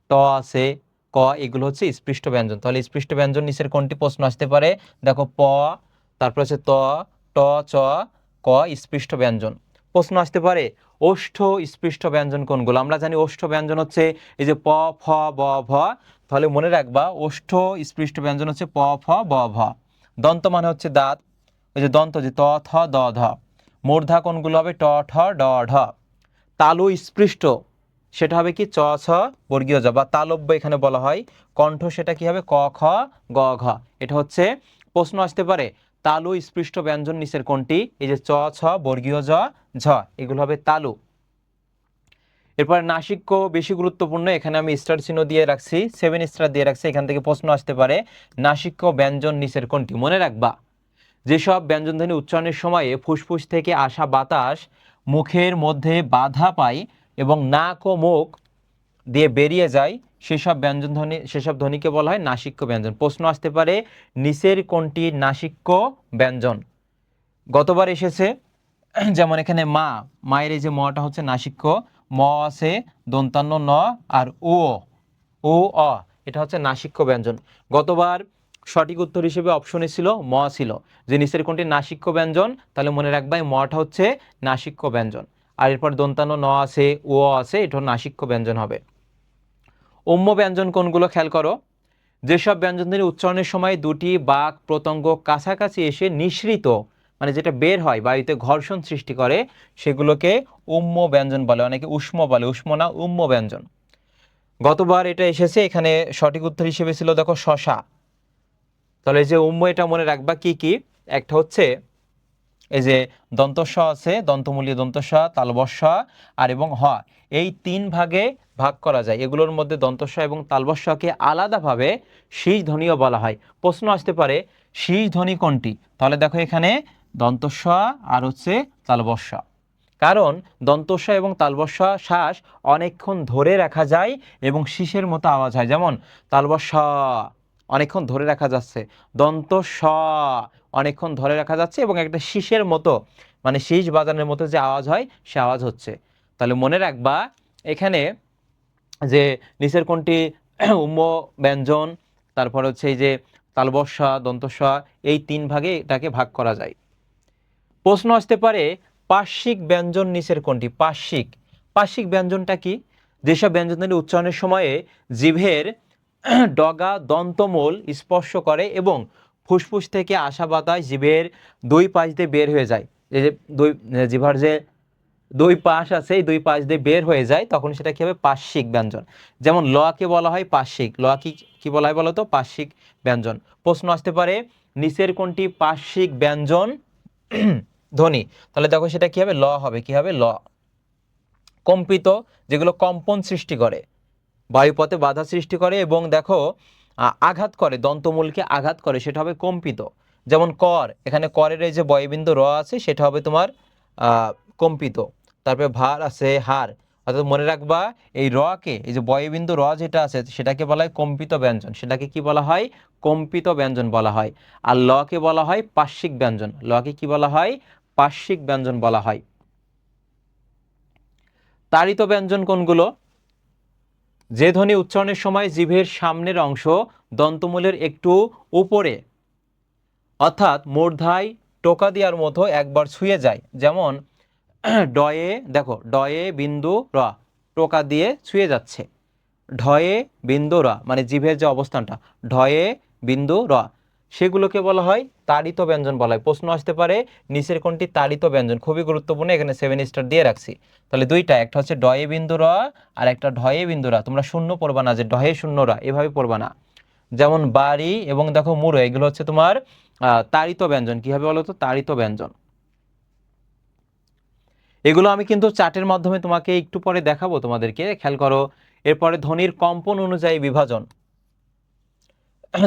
ট আছে, ক, এগুলো হচ্ছে স্পৃষ্ট ব্যঞ্জন। তাহলে স্পৃষ্ট ব্যঞ্জন নিচের কোনটি প্রশ্ন আসতে পারে? দেখো প, তারপর আছে ত, ট, চ, ক স্পৃষ্ট ব্যঞ্জন। প্রশ্ন আসতে পারে ওষ্ঠ স্পৃষ্ট ব্যঞ্জন কোনগুলো? আমরা জানি ওষ্ঠ ব্যঞ্জন হচ্ছে এই যে প ফ ব ভ, তাহলে মনে রাখবা ওষ্ঠ স্পৃষ্ট ব্যঞ্জন হচ্ছে প ফ ব ভ। দন্ত মানে হচ্ছে দাঁত, ওই যে দন্ত, যে ত থ দ ধ। মূর্ধা কোনগুলো হবে? ট ঠ ড ঢ। তালু স্পৃষ্ট সেটা হবে কি? চ ছ বর্গীয় জ, বা তালব্য এখানে বলা হয়। কণ্ঠ সেটা কি হবে? ক খ গ ঘ। এটা হচ্ছে প্রশ্ন আসতে পারে তালু স্পৃষ্ট ব্যঞ্জন নিচের কোনটি? এই যে চ ছ বর্গীয় জ ঝ, এগুলো হবে তালু। এরপর নাসিক্য বেশি গুরুত্বপূর্ণ, এখানে আমি স্টার চিহ্ন দিয়ে রাখছি, 7 স্টার দিয়ে রাখছি, এখান থেকে প্রশ্ন আসতে পারে নাসিক্য ব্যঞ্জন নিচের কোনটি? মনে রাখবা যেসব ব্যঞ্জনধ্বনি উচ্চারণের সময়ে ফুসফুস থেকে আসা বাতাস মুখের মধ্যে বাধা পায় এবং নাক ও মুখ দিয়ে বেরিয়ে যায় সেসব ধ্বনিকে বলা হয় নাসিক্য ব্যঞ্জন। প্রশ্ন আসতে পারে নিচের কোনটি নাসিক্য ব্যঞ্জন? গতবার এসেছে যেমন এখানে মা, মায়ের এই যে মটা হচ্ছে নাসিক্য, ম আছে দন্তান্ন ন আর ও ও অ, এটা হচ্ছে নাসিক্য ব্যঞ্জন। গতবার সঠিক উত্তর হিসেবে অপশনে ছিল ম ছিল, যে নিচের কোনটি নাসিক্য ব্যঞ্জন, তাহলে মনে রাখবাই মটা হচ্ছে নাসিক্য ব্যঞ্জন। আর এরপর দন্তান্ন ন আছে ও আছে, এটা নাসিক্য ব্যঞ্জন হবে। অম্য ব্যঞ্জন কোনগুলো খেয়াল করো। যেসব ব্যঞ্জনধ্বনি উচ্চারণের সময় দুটি বাক প্রত্যঙ্গ কাছাকাছি এসে নিঃসৃত, মানে যেটা বের হয় বায়ুতে ঘর্ষণ সৃষ্টি করে, সেগুলোকে উম্ম ব্যঞ্জন বলে, অনেকে উষ্ম বলে, উষ্ম না উম্ম ব্যঞ্জন। গতবার এটা এসেছে, এখানে সঠিক উত্তর হিসেবে ছিল দেখো শশা। তাহলে এই যে উম্ম, এটা মনে রাখবা কি কি। একটা হচ্ছে এই যে দন্তস্ব আছে, দন্তমূলীয় দন্তস্ব, তালবস্য আর এবং হ, এই তিন ভাগে ভাগ করা যায়। এগুলোর মধ্যে দন্তস্ব এবং তালবস্যকে আলাদাভাবে শীষ ধ্বনিও বলা হয়। প্রশ্ন আসতে পারে শীষ ধ্বনি কোনটি? তাহলে দেখো এখানে দন্তস্ব আর হচ্ছে তালবস্য, কারণ দন্তস্ব এবং তালবস্য শ্বাস অনেকক্ষণ ধরে রাখা যায় এবং শীষের মতো আওয়াজ হয়। যেমন তালবস্য অনেকক্ষণ ধরে রাখা যাচ্ছে, দন্তস্ব অনেকক্ষণ ধরে রাখা যাচ্ছে এবং একটা শীষের মতো, মানে শীষ বাজানোর মতো যে আওয়াজ হয় সে আওয়াজ হচ্ছে। তাহলে মনে রাখবা এখানে যে নিচের কোনটি উম্ম ব্যঞ্জন, তারপর হচ্ছে এই যে তালবস্য, দন্তস্ব, এই তিন ভাগে এটাকে ভাগ করা যায়। প্রশ্ন আসতে পারে পার্শ্বিক ব্যঞ্জন নিচের কোনটি? পার্শ্বিক, পার্শ্বিক ব্যঞ্জনটা কি? যেসব ব্যঞ্জনধ্বনি উচ্চারণের সময়ে জিভের ডগা দন্তমূল স্পর্শ করে এবং ফুসফুস থেকে আসা বাতাস জিভের দুই পাশ দিয়ে বের হয়ে যায়। এই যে জিভার যে দুই পাশ আছে, এই দুই পাশ দিয়ে বের হয়ে যায়, তখন সেটা কি হবে? পার্শ্বিক ব্যঞ্জন। যেমন লকে বলা হয় পার্শ্বিক, ল কি বলা হয় বলো তো? পার্শ্বিক ব্যঞ্জন। প্রশ্ন আসতে পারে নিচের কোনটি পার্শ্বিক ব্যঞ্জন ধ্বনি? তাহলে দেখো সেটা কি হবে? ল হবে। কি হবে? ল। কম্পিত, যেগুলো কম্পন সৃষ্টি করে, বায়ুপথে বাধা সৃষ্টি করে এবং দেখো আঘাত করে, দন্তমূলকে আঘাত করে, সেটা হবে কম্পিত। যেমন কর, এখানে করের এই যে বয়বিন্দু র আছে সেটা হবে তোমার কম্পিত। তারপরে ভার আছে হার, অর্থাৎ মনে রাখবা এই রকে, এই যে বয়বিন্দু র যেটা আছে সেটাকে বলা হয় কম্পিত ব্যঞ্জন, সেটাকে কি বলা হয়? কম্পিত ব্যঞ্জন বলা হয়। আর লকে বলা হয় পার্শ্বিক ব্যঞ্জন, লকে কি বলা হয়? পার্শ্বিক ব্যঞ্জন বলা হয়। তাড়িত ব্যঞ্জন কোনগুলো? যে ধ্বনি উচ্চারণের সময় জিভের সামনের অংশ দন্তমূলের একটু উপরে, অর্থাৎ মূর্ধায় টোকা দেওয়ার মতো একবার ছুঁয়ে যায়। যেমন ডয়ে, দেখো ডয়ে বিন্দু র, টোকা দিয়ে ছুঁয়ে যাচ্ছে। ঢয়ে বিন্দু র, মানে জিভের যে অবস্থানটা, ঢয়ে বিন্দু র, সেগুলোকে বলা হয় তাড়িত ব্যঞ্জন বলা হয়। প্রশ্ন আসতে পারে নিচের কোনটি তাড়িত ব্যঞ্জন? খুবই গুরুত্বপূর্ণ, এখানে 7 স্টার দিয়ে রাখছি। তাহলে দুইটা, একটা হচ্ছে ডয়ে বিন্দু র আর একটা ঢয়ে বিন্দু রা। তোমরা শূন্য পড়বা না, যে ঢয়ে শূন্য রা এভাবে পড়বা না। যেমন বাড়ি এবং দেখো মুড়ো, এগুলো হচ্ছে তোমার তাড়িত ব্যঞ্জন। কি হবে বলো তো? তাড়িত ব্যঞ্জন। এগুলো আমি কিন্তু চার্টের মাধ্যমে তোমাকে একটু পরে দেখাবো তোমাদেরকে, খেয়াল করো। এরপরে ধ্বনির কম্পন অনুযায়ী বিভাজন,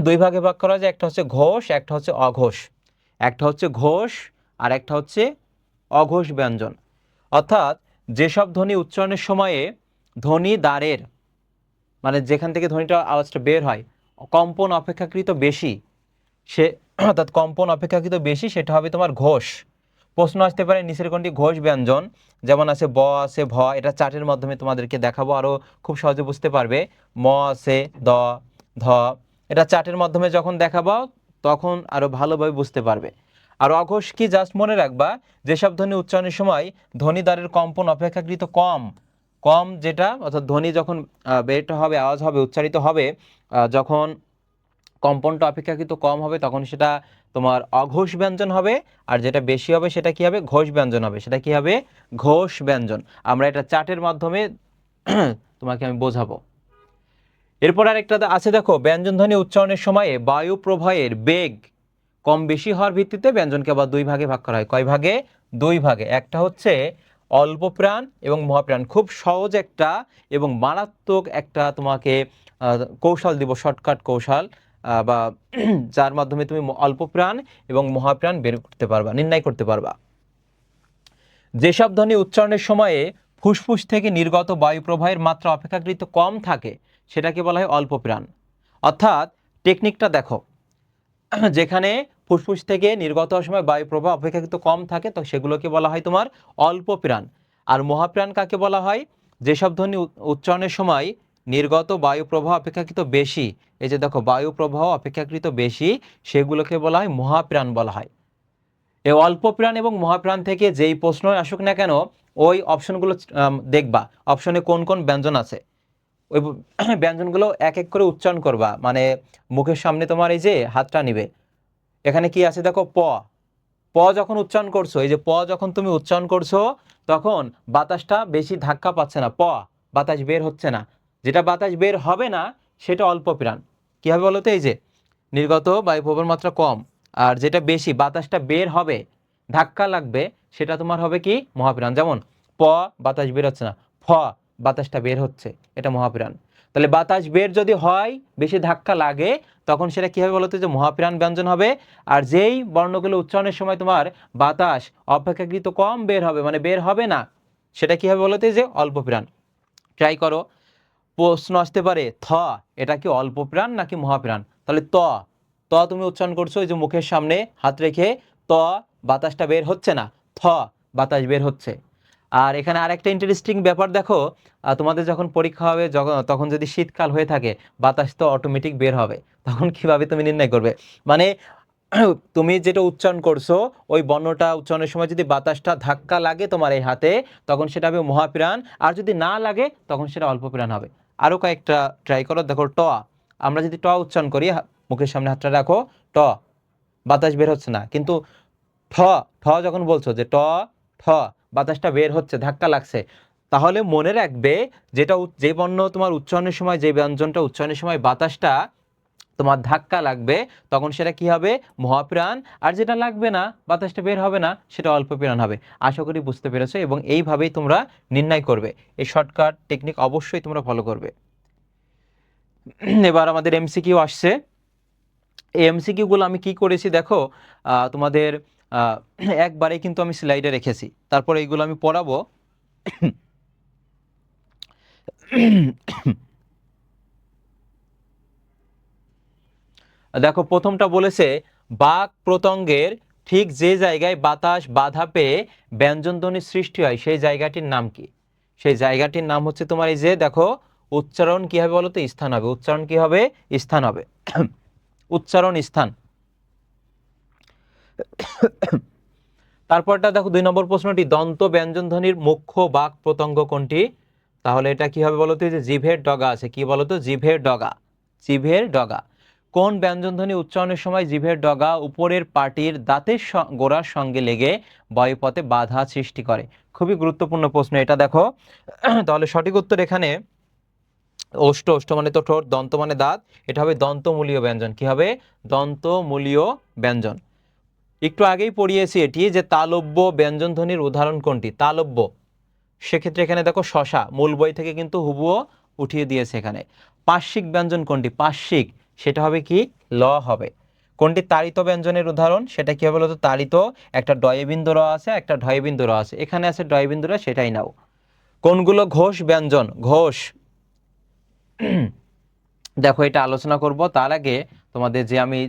দুই ভাগে ভাগ করা যায়, একটা হচ্ছে ঘোষ, একটা হচ্ছে অঘোষ। একটা হচ্ছে ঘোষ আর একটা হচ্ছে অঘোষ ব্যঞ্জন। অর্থাৎ যেসব ধ্বনি উচ্চারণের সময়ে ধ্বনি দ্বারের, মানে যেখান থেকে ধ্বনিটা আওয়াজটা বের হয়, কম্পন অপেক্ষাকৃত বেশি, সে অর্থাৎ কম্পন অপেক্ষাকৃত বেশি, সেটা হবে তোমার ঘোষ। প্রশ্ন আসতে পারে নিচের কোনটি ঘোষ ব্যঞ্জন? যেমন আছে ব আছে ভ, এটা চার্টের মাধ্যমে তোমাদেরকে দেখাবো, আরও খুব সহজে বুঝতে পারবে। ম আছে দ, ধ, এটা চার্টের মাধ্যমে যখন দেখাবো তখন আরও ভালোভাবে বুঝতে পারবে। আর অঘোষ কি? জাস্ট মনে রাখবা যেসব ধ্বনি উচ্চারণের সময় ধ্বনিদ্বারের কম্পন অপেক্ষাকৃত কম, কম যেটা, অর্থাৎ ধ্বনি যখন বেরটা হবে, আওয়াজ হবে, উচ্চারিত হবে, যখন কম্পনটা অপেক্ষাকৃত কম হবে তখন সেটা তোমার অঘোষ ব্যঞ্জন হবে। আর যেটা বেশি হবে সেটা কি হবে? ঘোষ ব্যঞ্জন হবে। সেটা কি হবে? ঘোষ ব্যঞ্জন। আমরা এটা চার্টের মাধ্যমে তোমাকে আমি বোঝাবো। এরপর আরেকটা আছে, দেখো ব্যঞ্জনধ্বনি উচ্চারণের সময়ে বায়ু প্রবাহের বেগ কম বেশি হওয়ার ভিত্তিতে ব্যঞ্জনকে আবার দুই ভাগে ভাগ করা হয়। কয় ভাগে? দুই ভাগে। একটা হচ্ছে অল্প প্রাণ এবং মহাপ্রাণ। খুব সহজ একটা এবং মারাত্মক একটা তোমাকে কৌশল দিব, শর্টকাট কৌশল, বা যার মাধ্যমে তুমি অল্প প্রাণ এবং মহাপ্রাণ বের করতে পারবা, নির্ণয় করতে পারবা। যেসব ধ্বনি উচ্চারণের সময়ে ফুসফুস থেকে নির্গত বায়ু প্রবাহের মাত্রা অপেক্ষাকৃত কম থাকে সেটাকে বলা হয় অল্প প্রাণ। অর্থাৎ টেকনিকটা দেখো, যেখানে ফুসফুস থেকে নির্গত হওয়ার সময় বায়ু প্রবাহ অপেক্ষাকৃত কম থাকে তো সেগুলোকে বলা হয় তোমার অল্প প্রাণ। আর মহাপ্রাণ কাকে বলা হয়? যেসব ধ্বনি উচ্চারণের সময় নির্গত বায়ু প্রবাহ অপেক্ষাকৃত বেশি, এই যে দেখো বায়ু প্রবাহ অপেক্ষাকৃত বেশি, সেগুলোকে বলা হয় মহাপ্রাণ বলা হয়। এই অল্প প্রাণ এবং মহাপ্রাণ থেকে যেই প্রশ্ন আসুক না কেন, ওই অপশনগুলো দেখবা, অপশনে কোন কোন ব্যঞ্জন আছে, ওই ব্যঞ্জনগুলো এক এক করে উচ্চারণ করবা। মানে মুখের সামনে তোমার এই যে হাতটা নিবে, এখানে কি আছে দেখো, প। প যখন উচ্চারণ করছো, এই যে প যখন তুমি উচ্চারণ করছো, তখন বাতাসটা বেশি ধাক্কা পাচ্ছে না, বাতাস বের হচ্ছে না। যেটা বাতাস বের হবে না সেটা অল্প প্রাণ। কি হবে বলো তো? এই যে নির্গত বায়ু প্রবাহের মাত্রা কম, আর যেটা বেশি বাতাসটা বের হবে, ধাক্কা লাগবে, সেটা তোমার হবে কি? মহাপ্রাণ। যেমন প, বাতাস বের হচ্ছে না, ফ, বাতাসটা বের হচ্ছে, এটা মহাপ্রাণ। তাহলে বাতাস বের যদি হয়, বেশি ধাক্কা লাগে, তখন সেটা কি হবে বলতো? যে মহাপ্রাণ ব্যঞ্জন হবে। আর যেই বর্ণগুলো উচ্চারণের সময় তোমার বাতাস অপেক্ষাকৃত কম বের হবে, মানে বের হবে না, সেটা কি হবে বলতে? যে অল্প প্রাণ। ট্রাই করো, প্রশ্ন আসতে পারে থ, এটা কি অল্প প্রাণ নাকি মহাপ্রাণ? তাহলে ত, তুমি উচ্চারণ করছো এই যে মুখের সামনে হাত রেখে, ত, বাতাসটা বের হচ্ছে না, থ, বাতাস বের হচ্ছে। আর এখানে আরেকটা ইন্টারেস্টিং ব্যাপার দেখো, তোমাদের যখন পরীক্ষা হবে, তখন যদি শীতকাল হয়ে থাকে, বাতাস তো অটোমেটিক বের হবে, তখন কিভাবে তুমি নির্ণয় করবে? মানে তুমি যেটা উচ্চারণ করছো, ওই বর্ণটা উচ্চারণের সময় যদি বাতাসটা ধাক্কা লাগে তোমার এই হাতে, তখন সেটা হবে মহাপ্রাণ। আর যদি না লাগে, তখন সেটা অল্প প্রাণ হবে। আরও কয়েকটা ট্রাই করো, দেখো ট, আমরা যদি ট উচ্চারণ করি, মুখের সামনে হাতটা রাখো, ট, বাতাস বের হচ্ছে না, কিন্তু ঠ, যখন বলছো যে ট, ঠ, বাতাসটা বের হচ্ছে, ধাক্কা লাগছে, তাহলে মনে রাখবে যেটা যে বর্ণ তোমার উচ্চারণের সময়, যে ব্যঞ্জনটা উচ্চারণের সময় বাতাসটা তোমার ধাক্কা লাগবে, তখন সেটা কি হবে? মহাপ্রাণ। আর যেটা লাগবে না, বাতাসটা বের হবে না, সেটা অল্প প্রাণ হবে। আশা করি বুঝতে পেরেছো, এবং এইভাবেই তোমরা নির্ণয় করবে। এই শর্টকাট টেকনিক অবশ্যই তোমরা ফলো করবে। এবার আমাদের এমসিকিউ আসছে। এই এমসিকিউ গুলো আমি কি করেছি দেখো, তোমাদের একবারে কিন্তু আমি স্লাইডে রেখেছি, তারপর এইগুলো আমি পড়াবো। দেখো, প্রথমটা বলেছে বাক প্রত্যঙ্গের ঠিক যে জায়গায় বাতাস বাধা পেয়ে ব্যঞ্জনধ্বনির সৃষ্টি হয়, সেই জায়গাটির নাম কি? সেই জায়গাটির নাম হচ্ছে তোমার এই যে দেখো, উচ্চারণ কি হবে বলো তো? স্থান হবে। উচ্চারণ কি হবে? স্থান হবে। উচ্চারণ স্থান। তারপরটা দেখো, 2 নম্বর প্রশ্নটি, দন্ত ব্যঞ্জনধ্বনির মুখ্য বাক প্রত্যঙ্গ কোনটি? তাহলে এটা কি হবে বলতো? যে জিভের ডগা আছে। কি বলতো? জিভের ডগা। জিভের ডগা। কোন ব্যঞ্জনধ্বনি উচ্চারণের সময় জিভের ডগা উপরের পাটির দাঁতের গোড়ার সঙ্গে লেগে বায়ুপথে বাধা সৃষ্টি করে? খুবই গুরুত্বপূর্ণ প্রশ্ন এটা, দেখো। তাহলে সঠিক উত্তর এখানে ওষ্ঠ। ওষ্ঠ মানে তো ঠোঁট, দন্ত মানে দাঁত, এটা হবে দন্তমূলীয় ব্যঞ্জন। কি হবে? দন্তমূলীয় ব্যঞ্জন। একটু আগেই পড়িয়েছি এটি, যে তালব্য ব্যঞ্জনধ্বনির উদাহরণ কোনটি? তালব্য, সেক্ষেত্রে এখানে দেখো শশা, মূল বই থেকে কিন্তু হুবুও উঠিয়ে দিয়েছে এখানে। পার্শ্বিক ব্যঞ্জন কোনটি? পার্শ্বিক, সেটা হবে কি? ল হবে। কোনটি তাড়িত ব্যঞ্জনের উদাহরণ? সেটা কি হবে বলতো? তাড়িত, একটা ডয়বিন্দু র আছে, একটা ঢয়বিন্দু র আছে, এখানে আছে ডয়বিন্দু র, সেটাই নাও। কোনগুলো ঘোষ ব্যঞ্জন? ঘোষ, দেখো এটা আলোচনা করব, তার আগে তোমাদের যে আমি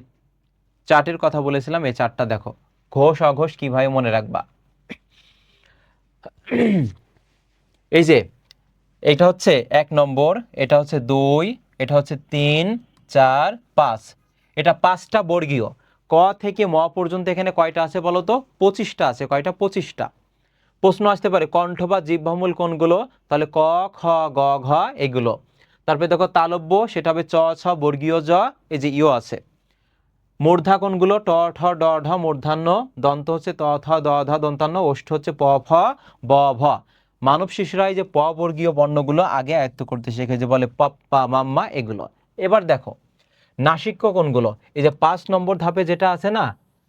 চার্টের কথা বলেছিলাম, এই চার্টটা দেখো, ঘোষ অঘোষ কিভাবে মনে রাখবা। এই যে এটা হচ্ছে 1 নম্বর, এটা হচ্ছে 2, এটা হচ্ছে 3, 4, 5, এটা 5টা বর্গীয়। ক থেকে ম পর্যন্ত এখানে কয়টা আছে বলো তো? 25টা আছে। কয়টা? 25টা। প্রশ্ন আসতে পারে কণ্ঠ বা জিহ্বামূল কোনগুলো? তাহলে ক, খ, গ, ঘ এগুলো। তারপরে দেখো তালব্য, সেটা হবে চ, ছ, বর্গীয় জ, এই যে ইয় আছে। মূর্ধা কোনগুলো? ট, ঠ, ড, ঢ মূর্ধান্য, দন্ত হচ্ছে ত, থ, দ, ধ দন্তান্ন, ওষ্ঠ হচ্ছে প, ফ, ব, ভ। মানব শিশুরা এই যে প বর্গীয় বর্ণগুলো আগে আয়ত্ত করতে শিখেছে, বলে পপ্পা, মাম্মা এগুলো। এবার দেখো নাসিক্য কোনগুলো? এই যে 5 নম্বর ধাপে যেটা আছে না,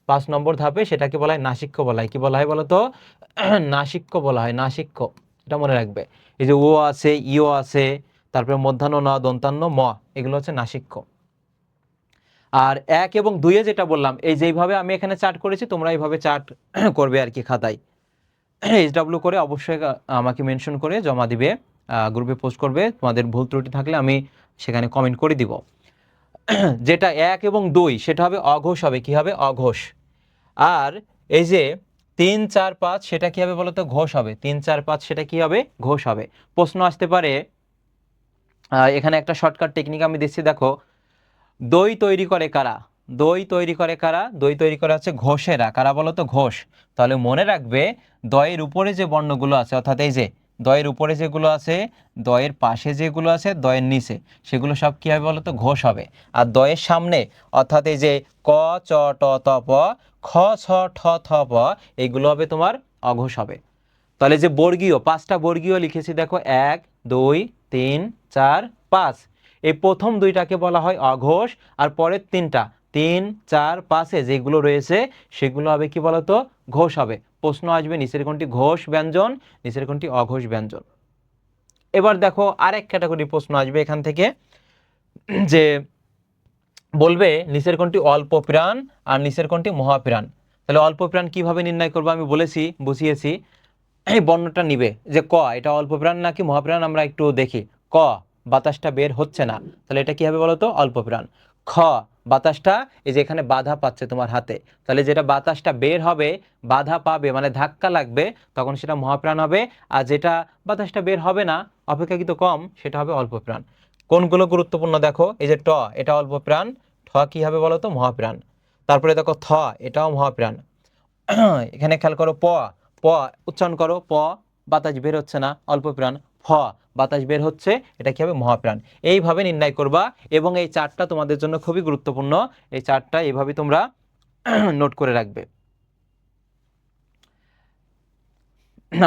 5 নম্বর ধাপে সেটাকে বলা হয় নাসিক্য বলা হয়। কি বলা হয় বলো তো? নাসিক্য বলা হয়, নাসিক্য, এটা মনে রাখবে। এই যে ও আছে, ইও আছে, তারপরে মধ্যাহ্ন, ন, দন্তান্ন, ম, এগুলো হচ্ছে নাসিক্য। আর 1 এবং 2-এ যেটা বললাম, এই যেইভাবে আমি এখানে চার্ট করেছি, তোমরা এইভাবে চার্ট করবে আর কি খাতায়। এইচডব্লিউ করে অবশ্যই আমাকে মেনশন করে জমা দিবে। গ্রুপে পোস্ট করবে, তোমাদের ভুল ত্রুটি থাকলে আমি সেখানে কমেন্ট করে দিব। যেটা 1 এবং 2 সেটা হবে অঘোষ হবে, কি হবে? অঘোষ। আর এই যে 3, 4, 5 সেটা কি হবে বলো তো? ঘোষ হবে। 3, 4, 5 সেটা কি হবে? ঘোষ হবে। প্রশ্ন আসতে পারে, এখানে একটা শর্টকাট টেকনিক আমি দিচ্ছি, দেখো। দই তৈরি করে কারা? দই তৈরি করে কারা? দই তৈরি করে হচ্ছে ঘোষেরা। কারা বলো তো? ঘোষ। তাহলে মনে রাখবে, দয়ের উপরে যে বর্ণগুলো আছে, অর্থাৎ এই যে দয়ের উপরে যেগুলো আছে, দয়ের পাশে যেগুলো আছে, দয়ের নিচে, সেগুলো সব কী হবে বলো তো? ঘোষ হবে। আর দয়ের সামনে, অর্থাৎ এই যে ক, চ, ট, ত, প, খ, ছ, ঠ, থ, প, এইগুলো হবে তোমার অঘোষ হবে। তাহলে যে বর্গীয়, 5টা বর্গীয় লিখেছি দেখো, 1, 2, 3, 4, 5। এই প্রথম 2টাকে বলা হয় অঘোষ, আর পরের 3টা, 3, 4, 5-এ যেগুলো রয়েছে সেগুলো হবে কি বলতো? ঘোষ হবে। প্রশ্ন আসবে নিচের কোনটি ঘোষ ব্যঞ্জন, নিচের কোনটি অঘোষ ব্যঞ্জন। এবার দেখো আরেক ক্যাটাগরি প্রশ্ন আসবে এখান থেকে, যে বলবে নিচের কোনটি অল্প প্রাণ আর নিচের কোনটি মহাপ্রাণ। তাহলে অল্প প্রাণ কিভাবে নির্ণয় করবো আমি বলেছি, বুঝিয়েছি। এই বর্ণটা নিবে যে ক, এটা অল্প প্রাণ নাকি মহাপ্রাণ, আমরা একটু দেখি। ক, বাতাসটা বের হচ্ছে না, তাহলে এটা কি হবে বলতো? অল্প প্রাণ। খ, বাতাসটা এই যে এখানে বাধা পাচ্ছে তোমার হাতে, তাহলে যেটা বাতাসটা বের হবে, বাধা পাবে মানে ধাক্কা লাগবে, তখন সেটা মহাপ্রাণ হবে। আর যেটা বাতাসটা বের হবে না, অপেক্ষাকৃত কম, সেটা হবে অল্প প্রাণ। কোনগুলো গুরুত্বপূর্ণ দেখো, এই যে ট, এটা অল্প প্রাণ। ঠ কি হবে বলতো? মহাপ্রাণ। তারপরে দেখো থ, এটাও মহাপ্রাণ। এখানে খেয়াল করো, প, প উচ্চারণ করো, প, বাতাস বের হচ্ছে না, অল্প প্রাণ। ফ, বাতাস বের হচ্ছে, এটা কি হবে? মহাপ্রাণ। এইভাবে নির্ণয় করবা, এবং এই চারটা তোমাদের জন্য খুবই গুরুত্বপূর্ণ। এই চারটা এইভাবে তোমরা নোট করে রাখবে।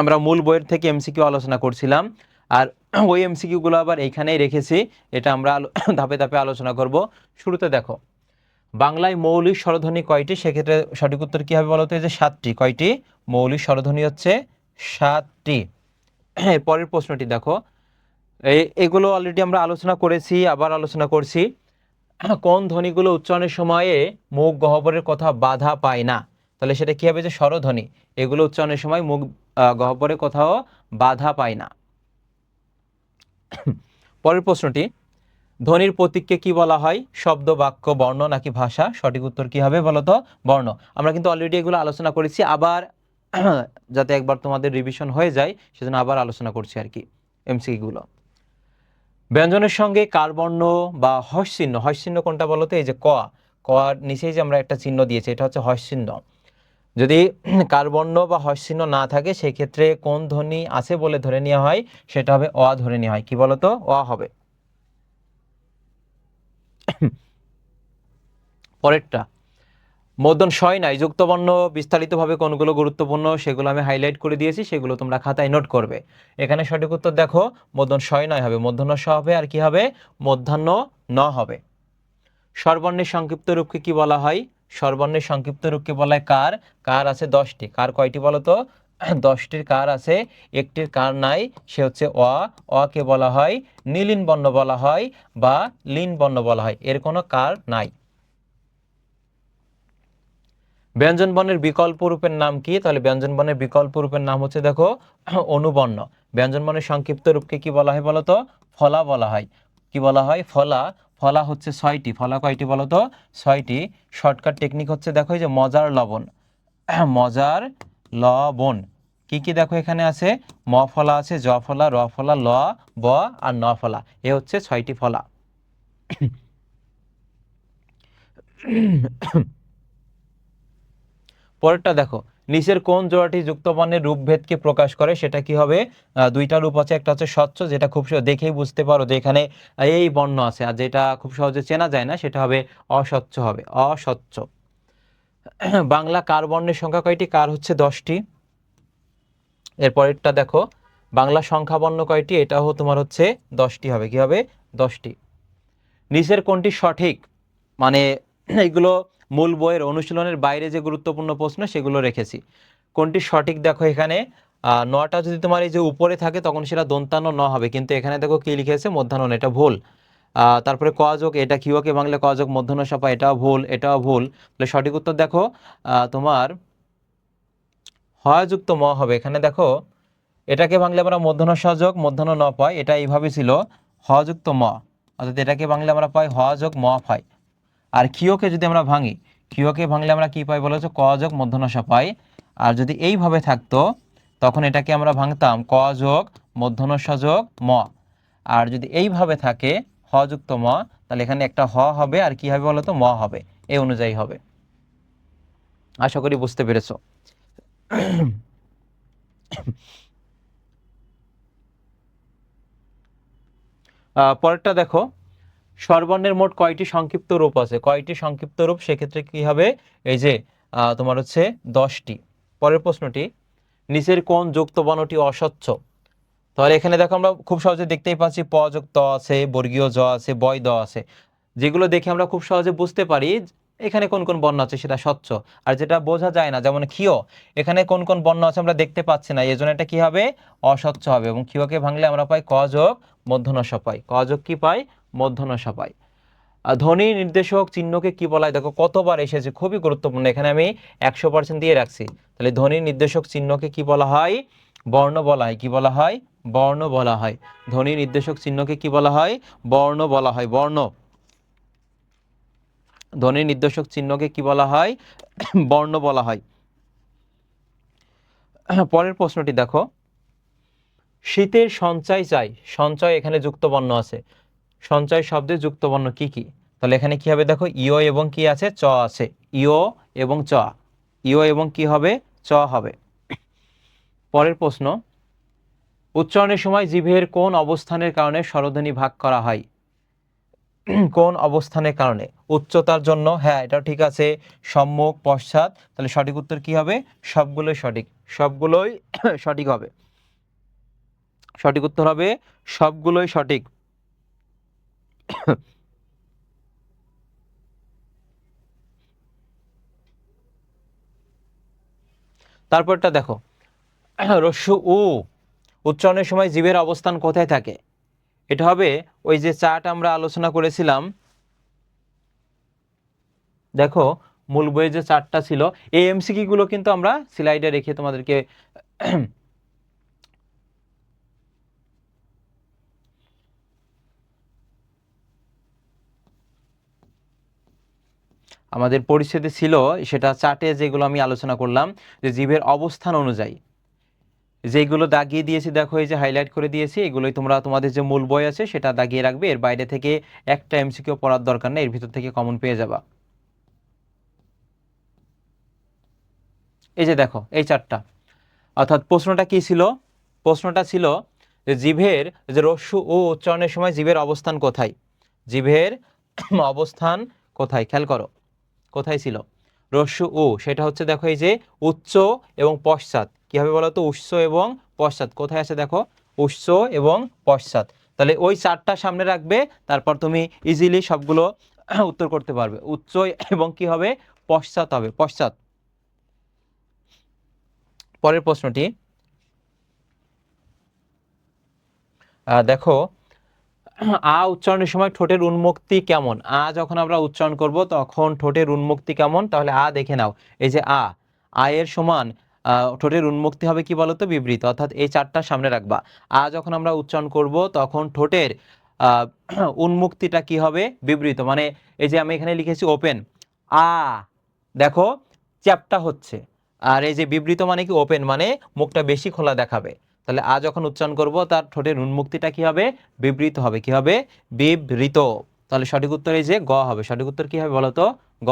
আমরা মূল বইয়ের থেকে এমসিকিউ আলোচনা করছিলাম, আর ওই এমসিকিউগুলো আবার এইখানেই রেখেছি, এটা আমরা ধাপে ধাপে আলোচনা করব। শুরুতে দেখো, বাংলায় মৌলিক স্বরধ্বনি কয়টি? সেক্ষেত্রে সঠিক উত্তর কী হবে বলতো? এই যে 7টি। কয়টি? মৌলিক স্বরধ্বনি হচ্ছে 7টি। পরের প্রশ্নটি দেখো, এগুলো অলরেডি আমরা আলোচনা করেছি, আবার আলোচনা করছি। কোন ধ্বনিগুলো উচ্চারণের সময়ে মুখ গহ্বরের কথা বাধা পায় না? তাহলে সেটা কি হবে? যে স্বরধ্বনি, এগুলো উচ্চারণের সময় মুখ গহ্বরের কোথাও বাধা পায় না। পরের প্রশ্নটি, ধ্বনির প্রতীককে কি বলা হয়? শব্দ, বাক্য, বর্ণ নাকি ভাষা? সঠিক উত্তর কি হবে বলতো? বর্ণ। আমরা কিন্তু অলরেডি এগুলো আলোচনা করেছি, আবার যাতে একবার তোমাদের রিভিশন হয়ে যায় সেজন্য আবার আলোচনা করছি আর কি এমসিকিউগুলো। ব্যঞ্জনের সঙ্গে কার বর্ণ বা হস চিহ্ন, হস চিহ্ন কোনটা বলতো? এই যে ক, কর নিচেই যে আমরা একটা চিহ্ন দিয়েছি, এটা হচ্ছে হস চিহ্ন। যদি কার বর্ণ বা হস চিহ্ন না থাকে, সেক্ষেত্রে কোন ধ্বনি আছে বলে ধরে নেওয়া হয়? সেটা হবে অ ধরে নেওয়া হয়। কি বলতো? অ হবে। পরেরটা, মূর্ধন্য ষ নাই, যুক্তবর্ণ বিস্তারিতভাবে কোনগুলো গুরুত্বপূর্ণ সেগুলো আমি হাইলাইট করে দিয়েছি, সেগুলো তোমরা খাতায় নোট করবে। এখানে সঠিক উত্তর দেখো, মূর্ধন্য ষ নয় হবে, মূর্ধন্য ষ হবে, আর কি হবে? মূর্ধন্য ন হবে। স্বরবর্ণের সংক্ষিপ্ত রূপকে কি বলা হয়? স্বরবর্ণের সংক্ষিপ্ত রূপকে বলা হয় কার। কার আছে 10টি। কার কয়টি বলতো? 10টির কার আছে, একটির কার নাই, সে হচ্ছে অ। অ কে বলা হয় নীলিন বর্ণ বলা হয়, বা লিন বর্ণ বলা হয়, এর কোনো কার নাই। ব্যঞ্জন বর্ণের বিকল্প রূপের নাম কি? তাহলে ব্যঞ্জন বর্ণের বিকল্প রূপের নাম হচ্ছে দেখো অনুবর্ণ। ব্যঞ্জন বর্ণের সংক্ষিপ্ত রূপকে কি বলা হয় বলতো? ফলা বলা হয়। কি বলা হয়? ফলা। ফলা হচ্ছে 6টি। ফলা কয়টি বলতো? 6টি। শর্টকাট টেকনিক হচ্ছে দেখো, এই যে মজার লবণ, মজার লবণ। কি কি দেখো এখানে আছে? ম ফলা আছে, জ ফলা, র ফলা, ল, ব আর ন ফলা। এ হচ্ছে 6টি ফলা। পরেরটা দেখো, নিচের কোন জোড়াটি যুক্ত বর্ণের রূপভেদকে প্রকাশ করে? সেটা কি হবে? দুইটা রূপ আছে, একটা হচ্ছে স্বচ্ছ, যেটা খুব দেখেই বুঝতে পারো যে এখানে এই বর্ণ আছে, আর যেটা খুব সহজে চেনা যায় না সেটা হবে অস্বচ্ছ হবে, অস্বচ্ছ। বাংলা কার বর্ণের সংখ্যা কয়টি? কার হচ্ছে 10টি। এরপরেরটা দেখো, বাংলা সংখ্যা বর্ণ কয়টি? এটাও তোমার হচ্ছে 10টি হবে। কি হবে? 10টি। নিচের কোনটি সঠিক? মানে এইগুলো মূল বইয়ের অনুশীলনের বাইরে যে গুরুত্বপূর্ণ প্রশ্ন সেগুলো রেখেছি। কোনটি সঠিক দেখো এখানে, নটা যদি তোমার এই যে উপরে থাকে তখন সেটা দন্তান্ন ন হবে, কিন্তু এখানে দেখো কি লিখেছে? মধ্যাহ্ন, এটা ভুল। তারপরে ক যোগ, এটা কিওকে বাংলা ক যোগ মধ্যাহ্ন সপা, এটাও ভুল, এটাও ভুল। তাহলে সঠিক উত্তর দেখো তোমার হযযুক্ত ম হবে। এখানে দেখো এটাকে ভাঙলে আমরা মূর্ধন্য ষ যোগ মূর্ধন্য ন পাই, এটা এইভাবে ছিল হ যুক্ত ম, অর্থাৎ এটাকে ভাঙলে আমরা পাই হ যোগ ম পাই। আর ক্ষীয়কে যদি আমরা ভাঙি, ক্ষীয়কে ভাঙলে আমরা কি পাই বলা হচ্ছে ক যোগ মূর্ধন্য ষ পাই। আর যদি এইভাবে থাকতো তখন এটাকে আমরা ভাঙতাম ক যোগ মূর্ধন্য ষ যোগ ম। আর যদি এইভাবে থাকে হ যুক্ত ম, তাহলে এখানে একটা হ হবে আর কি হবে বলতো ম হবে, এই অনুযায়ী হবে। আশা করি বুঝতে পেরেছো। পরেরটা দেখো, স্বরবর্ণের মোট কয়টি সংক্ষিপ্ত রূপ আছে? কয়টি সংক্ষিপ্ত রূপ? সেক্ষেত্রে কি হবে, এই যে তোমার হচ্ছে 10টি। পরের প্রশ্নটি, নিচের কোন যুক্ত বর্ণটি অস্বচ্ছ? তাহলে এখানে দেখো আমরা খুব সহজে দেখতেই পাচ্ছি প যোগ ত আছে, বর্গীয় জ আছে, বয় দ আছে, যেগুলো দেখে আমরা খুব সহজে বুঝতে পারি এখানে কোন কোন বর্ণ আছে সেটা স্বচ্ছ। আর যেটা বোঝা যায় না, যেমন ক্ষীয়, এখানে কোন কোন বর্ণ আছে আমরা দেখতে পাচ্ছি না, এই জন্য এটা কি হবে অস্বচ্ছ হবে। এবং ক্ষীয়কে ভাঙলে আমরা পাই ক যোগ মূর্ধন্য ষ পাই, ক যোগ কি পাই মূর্ধন্য ষ পাই। ধ্বনি নির্দেশক চিহ্নকে কি বলা হয়? দেখো কতবার এসেছে, খুবই গুরুত্বপূর্ণ, এখানে আমি 100% দিয়ে রাখছি। তাহলে ধ্বনি নির্দেশক চিহ্নকে কি বলা হয়? বর্ণ বলা হয়। কি বলা হয়? বর্ণ বলা হয়। ধ্বনি নির্দেশক চিহ্নকে কি বলা হয়? বর্ণ বলা হয়, বর্ণ। ধ্বনি নির্দেশক চিহ্নকে কি বলা হয়? বর্ণ বলা হয়। পরের প্রশ্নটি দেখো, শীতের সঞ্চয় চাই, সঞ্চয় এখানে যুক্ত বর্ণ আছে, সঞ্চয় শব্দে যুক্ত বর্ণ কি কি? তাহলে এখানে কি হবে দেখো, ইও এবং কি আছে চ আছে, ইও এবং চ, ইও এবং কি হবে চ হবে। পরের প্রশ্ন, উচ্চারণের সময় জিভের কোন অবস্থানের কারণে স্বরধ্বনি ভাগ করা হয়? কোন অবস্থানের কারণে? উচ্চতার জন্য, হ্যাঁ এটা ঠিক আছে, সম্মুখ পশ্চাৎ, তাহলে সঠিক উত্তর কি হবে? সবগুলোই সঠিক, সবগুলোই সঠিক হবে, সঠিক উত্তর হবে সবগুলোই সঠিক। তারপরটা দেখো, রস্যু উ উচ্চারণের সময় জিভের অবস্থান কোথায় থাকে? এটা হবে ওই যে চার্ট আমরা আলোচনা করেছিলাম, দেখো মূল বইয়ে যে চার্টটা ছিল, এই এমসিকিউ গুলো কিন্তু আমরা স্লাইডে রেখে তোমাদেরকে আমাদের পরিচ্ছেদে ছিল, সেটা চার্টে যেগুলো আমি আলোচনা করলাম যে জিভের অবস্থান অনুযায়ী যেগুলো দাগিয়ে দিয়েছি, দেখো এই যে হাইলাইট করে দিয়েছি, এগুলোই তোমরা তোমাদের যে মূল বই আছে সেটা দাগিয়ে রাখবে, এর বাইরে থেকে একটা এমসিকিউ পড়ার দরকার নেই, এর ভিতর থেকে কমন পেয়ে যাবা। এই যে দেখো এই চারটা, অর্থাৎ প্রশ্নটা কি ছিল? প্রশ্নটা ছিল যে জিভের যে রস্যু ও উচ্চারণের সময় জিভের অবস্থান কোথায়? জিভের অবস্থান কোথায়? খেয়াল করো কোথায় ছিল রস্যু ও, সেটা হচ্ছে দেখো এই যে উচ্চ এবং পশ্চাৎ, কি হবে বলো তো? উচ্চ এবং পশ্চাৎ কোথায় আছে দেখো, উচ্চ এবং পশ্চাৎ। তাহলে ওই চারটা সামনে রাখবে, তারপর তুমি ইজিলি সবগুলো উত্তর করতে পারবে। উচ্চ এবং কি হবে পশ্চাৎ হবে, পশ্চাৎ। পরের প্রশ্নটি দেখো, আ উচ্চারণের সময় ঠোঁটের উন্মুক্তি কেমন? আ যখন আমরা উচ্চারণ করব তখন ঠোঁটের উন্মুক্তি কেমন? তাহলে আ দেখে নাও, এই যে আ, আয়ের সমান ঠোঁটের উন্মুক্তি হবে কি বলতো? বিবৃত, অর্থাৎ এই চারটা সামনে রাখবা। আ যখন আমরা উচ্চারণ করব তখন ঠোঁটের আহ, উন্মুক্তিটা কি হবে? বিবৃত, মানে এই যে আমি এখানে লিখেছি ওপেন, আ দেখো চ্যাপ্টা হচ্ছে, আর এই যে বিবৃত মানে কি ওপেন, মানে মুখটা বেশি খোলা দেখাবে। তাহলে আ যখন উচ্চারণ করব তার ঠোঁটের উন্মুক্তিটা কি হবে? বিবৃত হবে। কি হবে? বিবৃত। তাহলে সঠিক উত্তর এই যে গ হবে। সঠিক উত্তর কি হবে বলতো? গ।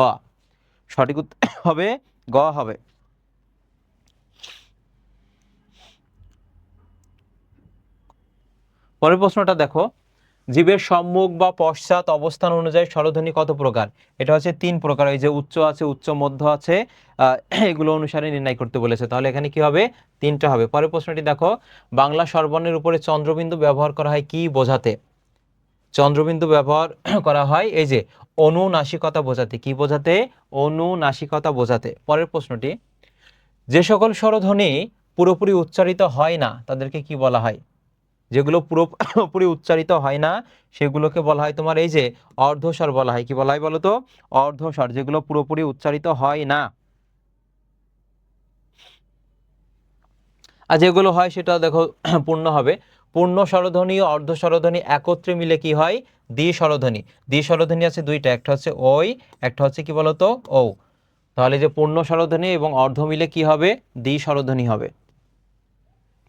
সঠিক উত্তর হবে গ হবে। পরের প্রশ্নটা দেখো, জীবের সম্মুখ বা পশ্চাৎ অবস্থান অনুযায়ী স্বরধ্বনি কত প্রকার? এটা হচ্ছে 3 প্রকার। এই যে উচ্চ আছে, উচ্চ মধ্য আছে, এগুলো অনুসারে নির্ণয় করতে বলেছে। তাহলে এখানে কি হবে? 3টা হবে। পরের প্রশ্নটি দেখো, বাংলা স্বরবর্ণের উপরে চন্দ্রবিন্দু ব্যবহার করা হয় কি বোঝাতে? চন্দ্রবিন্দু ব্যবহার করা হয় এই যে অনুনাসিকতা বোঝাতে। কি বোঝাতে? অনুনাসিকতা বোঝাতে। পরের প্রশ্নটি, যে সকল স্বরধ্বনি পুরোপুরি উচ্চারিত হয় না তাদেরকে কি বলা হয়? যেগুলো পুরোপুরি উচ্চারিত হয় না সেগুলোকে বলা হয় তোমার এই যে অর্ধস্বর বলা হয়। কি বলা হয় বলো তো? অর্ধস্বর, যেগুলো পুরোপুরি উচ্চারিত হয় না। আর যেগুলো হয় সেটা দেখো পূর্ণ হবে। পূর্ণ স্বরধ্বনি ও অর্ধ স্বরধ্বনি একত্রে মিলে কি হয়? দ্বি-স্বরধ্বনি। দ্বি-স্বরধ্বনি আছে দুইটা, একটা হচ্ছে ওই, একটা হচ্ছে কি বলতো ও। তাহলে যে পূর্ণ স্বরধ্বনি এবং অর্ধ মিলে কি হবে? দ্বি-স্বরধ্বনি হবে।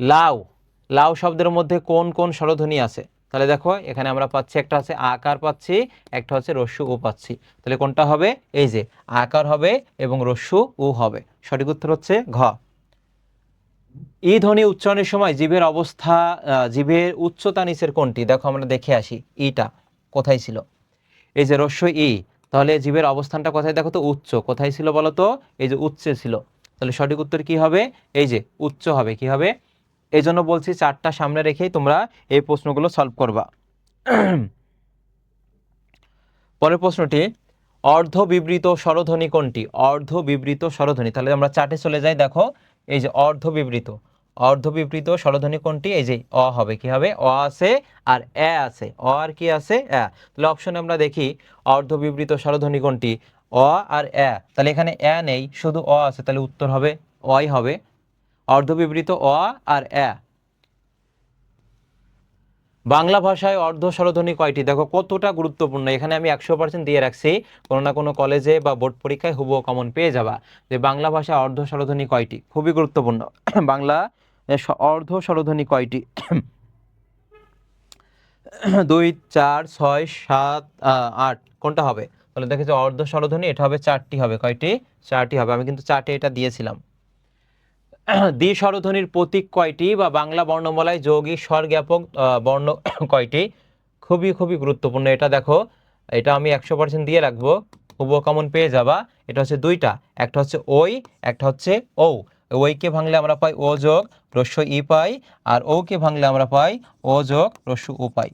লাউ, লাউ শব্দের মধ্যে কোন কোন স্বরধ্বনি আছে? তাহলে দেখো এখানে আমরা পাচ্ছি, একটা আছে আকার পাচ্ছি, একটা হচ্ছে রস্যু উ পাচ্ছি। তাহলে কোনটা হবে? এই যে আকার হবে এবং রস্যু উ হবে। সঠিক উত্তর হচ্ছে ঘ। ই ধ্বনি উচ্চারণের সময় জিভের অবস্থা, জিভের উচ্চতা নিচের কোনটি? দেখো আমরা দেখে আসি ইটা কোথায় ছিল। এই যে রস্য ই, তাহলে জিভের অবস্থানটা কোথায়? দেখো তো উচ্চ। কোথায় ছিল বলো তো? এই যে উচ্চে ছিল। তাহলে সঠিক উত্তর কি হবে? এই যে উচ্চ হবে। কি হবে? এই জন্য বলছি চারটা সামনে রেখেই তোমরা এই প্রশ্নগুলো সলভ করবা। পরের প্রশ্নটি, অর্ধ বিবৃত স্বরধ্বনি কোনটি? অর্ধ বিবৃত স্বরধ্বনি, তাহলে আমরা চার্টে চলে যাই। দেখো এই যে অর্ধ বিবৃত, অর্ধ বিবৃত স্বরধ্বনি কোনটি? এই যে অ হবে। কি হবে? অ আছে আর এ আছে, অ আর কি আছে? এ। তাহলে অপশনে আমরা দেখি অর্ধ বিবৃত স্বরধ্বনি কোনটি? অ আর এ। তাহলে এখানে এ নেই, শুধু অ আছে, তাহলে উত্তর হবে অই হবে। অর্ধ বিবৃত অ আর এ। বাংলা ভাষায় অর্ধ স্বরধ্বনি কয়টি? দেখো কতটা গুরুত্বপূর্ণ, এখানে আমি 100% দিয়ে রাখছি, কোনো না কোনো কলেজে বা বোর্ড পরীক্ষায় হুবহু কমন পেয়ে যাবা যে বাংলা ভাষায় অর্ধ স্বরধ্বনি কয়টি। খুবই গুরুত্বপূর্ণ। বাংলা অর্ধ স্বরধ্বনি কয়টি? 2, 4, 6, 7, 8 কোনটা হবে? তাহলে দেখেছো অর্ধ স্বরধ্বনি, এটা হবে 4টি হবে। কয়টি? 4টি হবে। আমি কিন্তু চার্টে এটা দিয়েছিলাম। দ্বি স্বরধ্বনির প্রতীক কয়টি বা বাংলা বর্ণমালায় যৌগিক স্বর জ্ঞাপক বর্ণ কয়টি? খুবই খুবই গুরুত্বপূর্ণ এটা। দেখো এটা আমি 100% দিয়ে রাখবো, হুবহু কমন পেয়ে যাবা। এটা হচ্ছে দুইটা, একটা হচ্ছে ওই, একটা হচ্ছে ও। ওইকে ভাঙলে আমরা পাই ও যোগ রস্য ই পাই, আর ওকে ভাঙলে আমরা পাই ও যোগ রস্য উ পাই।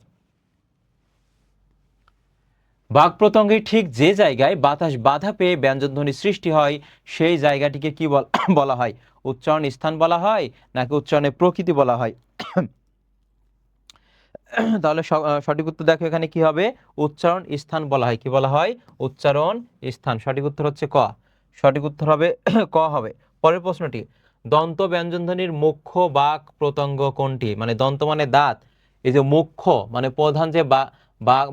বাক প্রত্যঙ্গের ঠিক যে জায়গায় বাতাস বাধা পেয়ে ব্যঞ্জনধ্বনি সৃষ্টি হয় সেই জায়গাটিকে কি বলা হয়? উচ্চারণ স্থান বলা হয় নাকি উচ্চারণের প্রকৃতি বলা হয়? তাহলে সঠিক উত্তর দেখো এখানে কি হবে? উচ্চারণ স্থান বলা হয়। কি বলা হয়? উচ্চারণ স্থান। সঠিক উত্তর হচ্ছে ক। সঠিক উত্তর হবে ক হবে। পরের প্রশ্নটি, দন্ত ব্যঞ্জনধ্বনির মুখ্য বাক প্রত্যঙ্গ কোনটি? মানে দন্ত মানে দাঁত, এই যে মুখ্য মানে প্রধান যে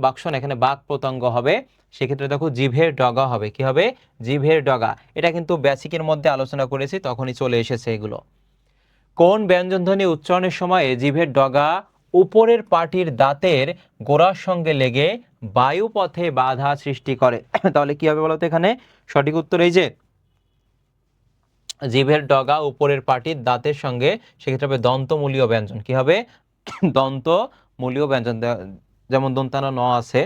বাকশন, এখানে বাক প্রত্যঙ্গ হবে। সেক্ষেত্রে দেখো জিভের ডগা হবে। কি হবে? জিভের ডগা। এটা কিন্তু বেসিকের মধ্যে আলোচনা করেছি, তখনই চলে এসেছে এগুলো। কোন ব্যঞ্জনধ্বনি উচ্চারণের সময় জিভের ডগা উপরের পাটির দাঁতের গোড়ার সঙ্গে লেগে বায়ুপথে বাধা সৃষ্টি করে? তাহলে কি হবে বলতো এখানে? সঠিক উত্তর এই যে জিভের ডগা উপরের পাটির দাঁতের সঙ্গে, সেক্ষেত্রে হবে দন্তমূলীয় ব্যঞ্জন। কি হবে? দন্তমূলীয় ব্যঞ্জন। যেমন দন্তানা ন আছে।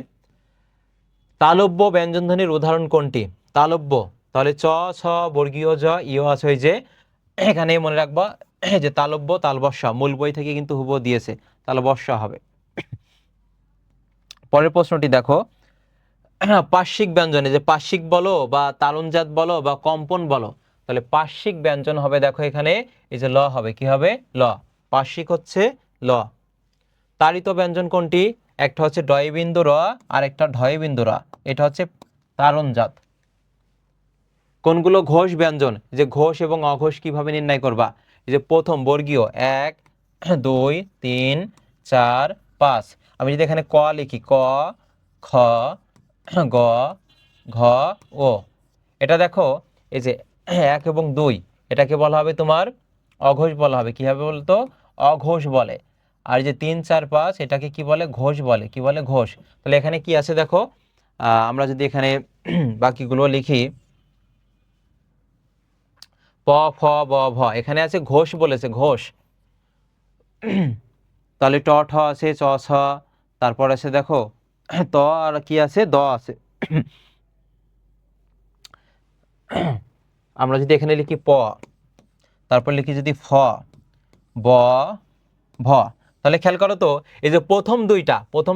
তালব্য ব্যঞ্জনধ্বনির উদাহরণ কোনটি? তালব্য, তাহলে চ ছ বর্গীয় জ ইয় আছে। ওই যে এখানে মনে রাখবা যে তালব্য তালবস্যা, মূল বই থেকে কিন্তু হুবহু দিয়েছে, তালবস্যা হবে। পরের প্রশ্নটি দেখো, পার্শ্বিক ব্যঞ্জনে, যে পার্শ্বিক বলো বা তালনজাত বলো বা কম্পন বলো, তাহলে পার্শ্বিক ব্যঞ্জন হবে দেখো এখানে এই যে ল হবে। কি হবে? ল। পার্শ্বিক হচ্ছে ল। তাড়িত ব্যঞ্জন কোনটি? একটা হচ্ছে ডয় বিন্দু র আর একটা ঢয় বিন্দু র, এটা হচ্ছে তালনজাত। কোনগুলো ঘোষ ব্যঞ্জন? যে ঘোষ এবং অঘোষ কিভাবে নির্ণয় করবা? এই যে প্রথম বর্গীয় 1, 2, 3, 4, 5। আমি যদি এখানে ক লিখি, ক, খ, গ, ঘ, ও, এটা দেখো এই যে 1 এবং 2, এটাকে বলা হবে তোমার অঘোষ বলা হবে। কি হবে বলতো? অঘোষ বলে। আর যে 3, 4, 5 এটাকে কি বলে? ঘোষ বলে। কি বলে? ঘোষ। তাহলে এখানে কি আছে দেখো, আমরা যদি এখানে বাকিগুলো লিখি, প ফ ব ভ, এখানে আছে ঘোষ বলেছে, ঘোষ। তাহলে ট ঠ আছে, চ ছ, তারপর আছে দেখো ত, আর কি আছে? দ আছে। আমরা যদি এখানে লিখি প, তারপর লিখি যদি ফ, ব, ভ, তাহলে খেয়াল করো তো এই যে প্রথম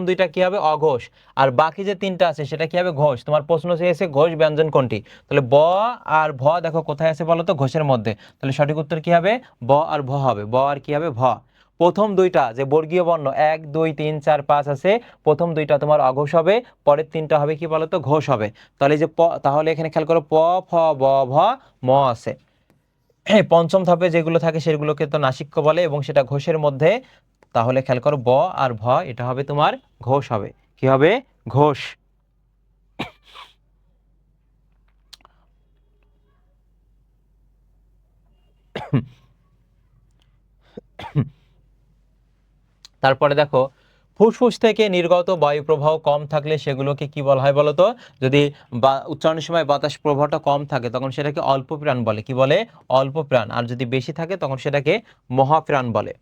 দুইটা কি হবে? অঘোষ। আর বাকি যে 3টা আছে সেটা কি হবে? ঘোষ। তোমার প্রশ্ন চেয়েছে ঘোষ ব্যঞ্জন কোনটি, তাহলে ব আর ভ দেখো কোথায় আছে বলো তো? ঘোষের মধ্যে। তাহলে সঠিক উত্তর কি হবে? ব আর ভ হবে। ব আর কি হবে? ভ। প্রথম দুইটা যে বর্গীয় বর্ণ 1, 2, 3, 4, 5 আছে, প্রথম দুইটা তোমার অঘোষ হবে, পরের 3টা হবে কি বলো তো? ঘোষ হবে। তাহলে এই যে তাহলে এখানে খেয়াল করো প ফ ব ভ ম আছে। পঞ্চম ধাপে যেগুলো থাকে সেগুলোকে তো নাসিক্য বলে এবং সেটা ঘোষের মধ্যে। তাহলে খেয়াল করো ব আর ভ, এটা হবে তোমার ঘোষ হবে। কি হবে? ঘোষ। তারপরে দেখো, ফুসফুস থেকে নির্গত বায়ু প্রবাহ কম থাকলে সেগুলোকে কি বলা হয় বলো তো? যদি উচ্চারণের সময় বাতাস প্রবাহটা কম থাকে তখন সেটাকে অল্প প্রাণ বলে। কি বলে? অল্প প্রাণ। আর যদি বেশি থাকে তখন সেটাকে মহাপ্রাণ বলে।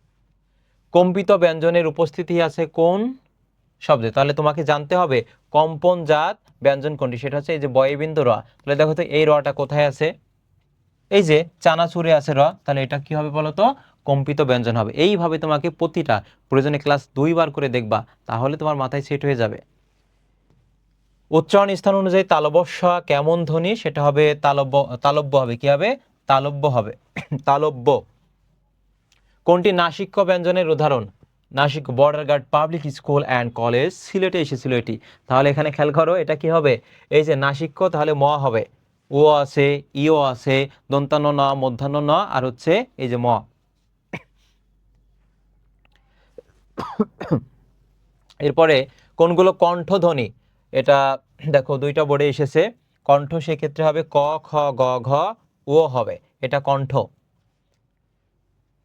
কম্পিত ব্যঞ্জনের উপস্থিতি আছে কোন শব্দে? তাহলে তোমাকে জানতে হবে কম্পনজাত ব্যঞ্জন কোনটি। সেটা হচ্ছে এই যে বয়বিন্দু র। তাহলে দেখো তো এই রটা কোথায় আছে? এই যে চানাচুরে আছে র। তাহলে এটা কি হবে বলো তো? কম্পিত ব্যঞ্জন হবে। এইভাবে তোমাকে প্রতিটা প্রয়োজনে ক্লাস 2 বার করে দেখবা, তাহলে তোমার মাথায় সেট হয়ে যাবে। উচ্চারণ স্থান অনুযায়ী তালব্য কেমন ধ্বনি? সেটা হবে তালব্য। তালব্য হবে। কি হবে? তালব্য হবে। তালব্য। কোনটি নাসিক্য ব্যঞ্জনের উদাহরণ? Nasik border guard public school and college, সিলেটে এসেছিল এটি। তাহলে এখানে খেয়াল করো, এটা কি হবে? এই যে নাসিক্য, তাহলে ম হবে। ও আছে, ইও আছে, দন্তান্ন ন, মধ্যাহ্ন ন, আর হচ্ছে এই যে ম। এরপরে কোনগুলো কণ্ঠধ্বনি? এটা দেখো দুইটা বোর্ডে এসেছে। কণ্ঠ সেক্ষেত্রে হবে ক, খ, গ, ঘ, ও হবে। এটা কণ্ঠ।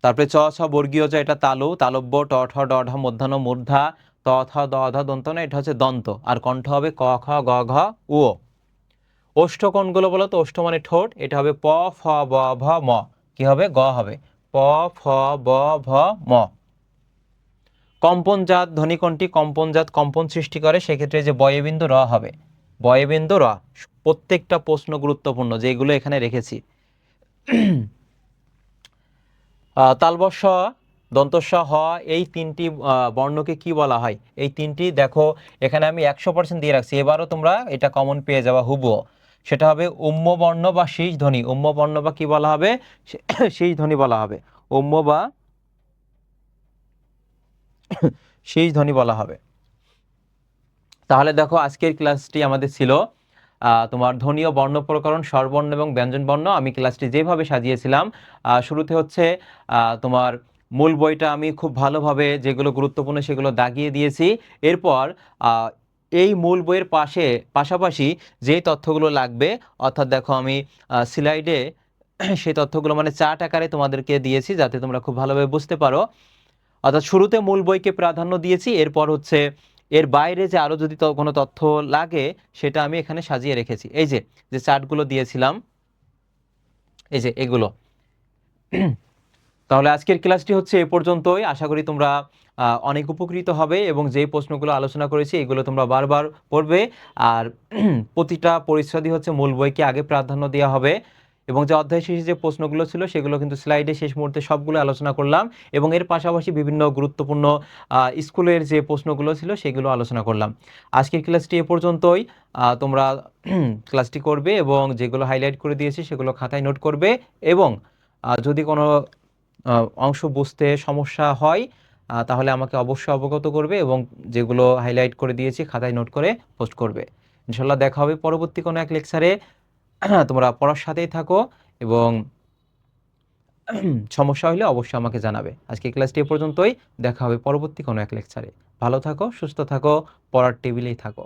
তারপরে চ, ছ বর্গীয় জ, এটা তালু, তালব্য, ট, ঠ, ড, ঢ মধ্যাহ্ন মূর্ধা, ত, থ, দ, ধ দন্ত ন, এটা হচ্ছে দন্ত। আর কণ্ঠ হবে ক, খ, গ, ঘ, উ। ওষ্ঠ কোনগুলো বলো তো? ওষ্ঠ মানে ঠোঁট, এটা হবে প, ফ, ব, ভ, ম। কি হবে? গ হবে। প, ফ, ব, ভ, ম। কম্পনজাত ধ্বনি কোনটি? কম্পনজাত কম্পন সৃষ্টি করে, সেক্ষেত্রে যে বয়বিন্দু র হবে। বয়বিন্দু র। প্রত্যেকটা প্রশ্ন গুরুত্বপূর্ণ যেগুলো এখানে রেখেছি। তালবস্য, দন্তস্ব, হ, এই তিনটি বর্ণকে কি বলা হয়? এই তিনটি দেখো এখানে আমি 100% দিয়ে রাখছি, এবারও তোমরা এটা কমন পেয়ে যাবা হুবহু। সেটা হবে উম্ম বর্ণ বা শীষ ধ্বনি। উম্ম বর্ণ বা কি বলা হবে? শীষ ধ্বনি বলা হবে। উম্ম বা শীষ ধ্বনি বলা হবে। তাহলে দেখো আজকের ক্লাসটি আমাদের ছিল তোমার ধ্বনি ও বর্ণ প্রকরণ, স্বরবর্ণ এবং ব্যঞ্জন বর্ণ। আমি ক্লাসটি যেভাবে সাজিয়েছিলাম, শুরুতে হচ্ছে তোমার মূল বইটা আমি খুব ভালোভাবে যেগুলো গুরুত্বপূর্ণ সেগুলো দাগিয়ে দিয়েছি। এরপর এই মূল বইয়ের পাশাপাশি যে তথ্যগুলো লাগবে, অর্থাৎ দেখো আমি স্লাইডে সেই তথ্যগুলো মানে চার্ট আকারে তোমাদেরকে দিয়েছি যাতে তোমরা খুব ভালোভাবে বুঝতে পারো। অর্থাৎ শুরুতে মূল বইকে প্রাধান্য দিয়েছি, এরপর হচ্ছে এর বাইরে যে আরো যদি কোনো তথ্য লাগে সেটা আমি এখানে সাজিয়ে রেখেছি। এই যে যে চার্টগুলো দিয়েছিলাম, এই যে এগুলো। তাহলে আজকের ক্লাসটি হচ্ছে এ পর্যন্তই। আশা করি তোমরা অনেক উপকৃত হবে এবং যেই প্রশ্নগুলো আলোচনা করেছি এগুলো তোমরা বারবার পড়বে। আর প্রতিটা পরিচ্ছদই হচ্ছে মূল বইকে আগে প্রাধান্য দেওয়া হবে। এবং যে অধ্যায় শেষে যে প্রশ্নগুলো ছিল সেগুলো কিন্তু স্লাইডে শেষ মুহূর্তে সবগুলো আলোচনা করলাম, এবং এর পাশাপাশি বিভিন্ন গুরুত্বপূর্ণ স্কুলের যে প্রশ্নগুলো ছিল সেগুলো আলোচনা করলাম। আজকের ক্লাসটি এ পর্যন্তই। তোমরা ক্লাসটি করবে এবং যেগুলো হাইলাইট করে দিয়েছি সেগুলো খাতায় নোট করবে, এবং যদি কোনো অংশ বুঝতে সমস্যা হয় তাহলে আমাকে অবশ্যই অবগত করবে, এবং যেগুলো হাইলাইট করে দিয়েছি খাতায় নোট করে পোস্ট করবে। ইনশাল্লাহ দেখা হবে পরবর্তী কোনো এক লেকচারে। তোমরা পড়ার সাথেই থাকো, এবং সমস্যা হলে অবশ্যই আমাকে জানাবে। আজকে ক্লাসটি এ পর্যন্তই। দেখা হবে পরবর্তী কোনো এক লেকচারে। ভালো থাকো, সুস্থ থাকো, পড়ার টেবিলেই থাকো।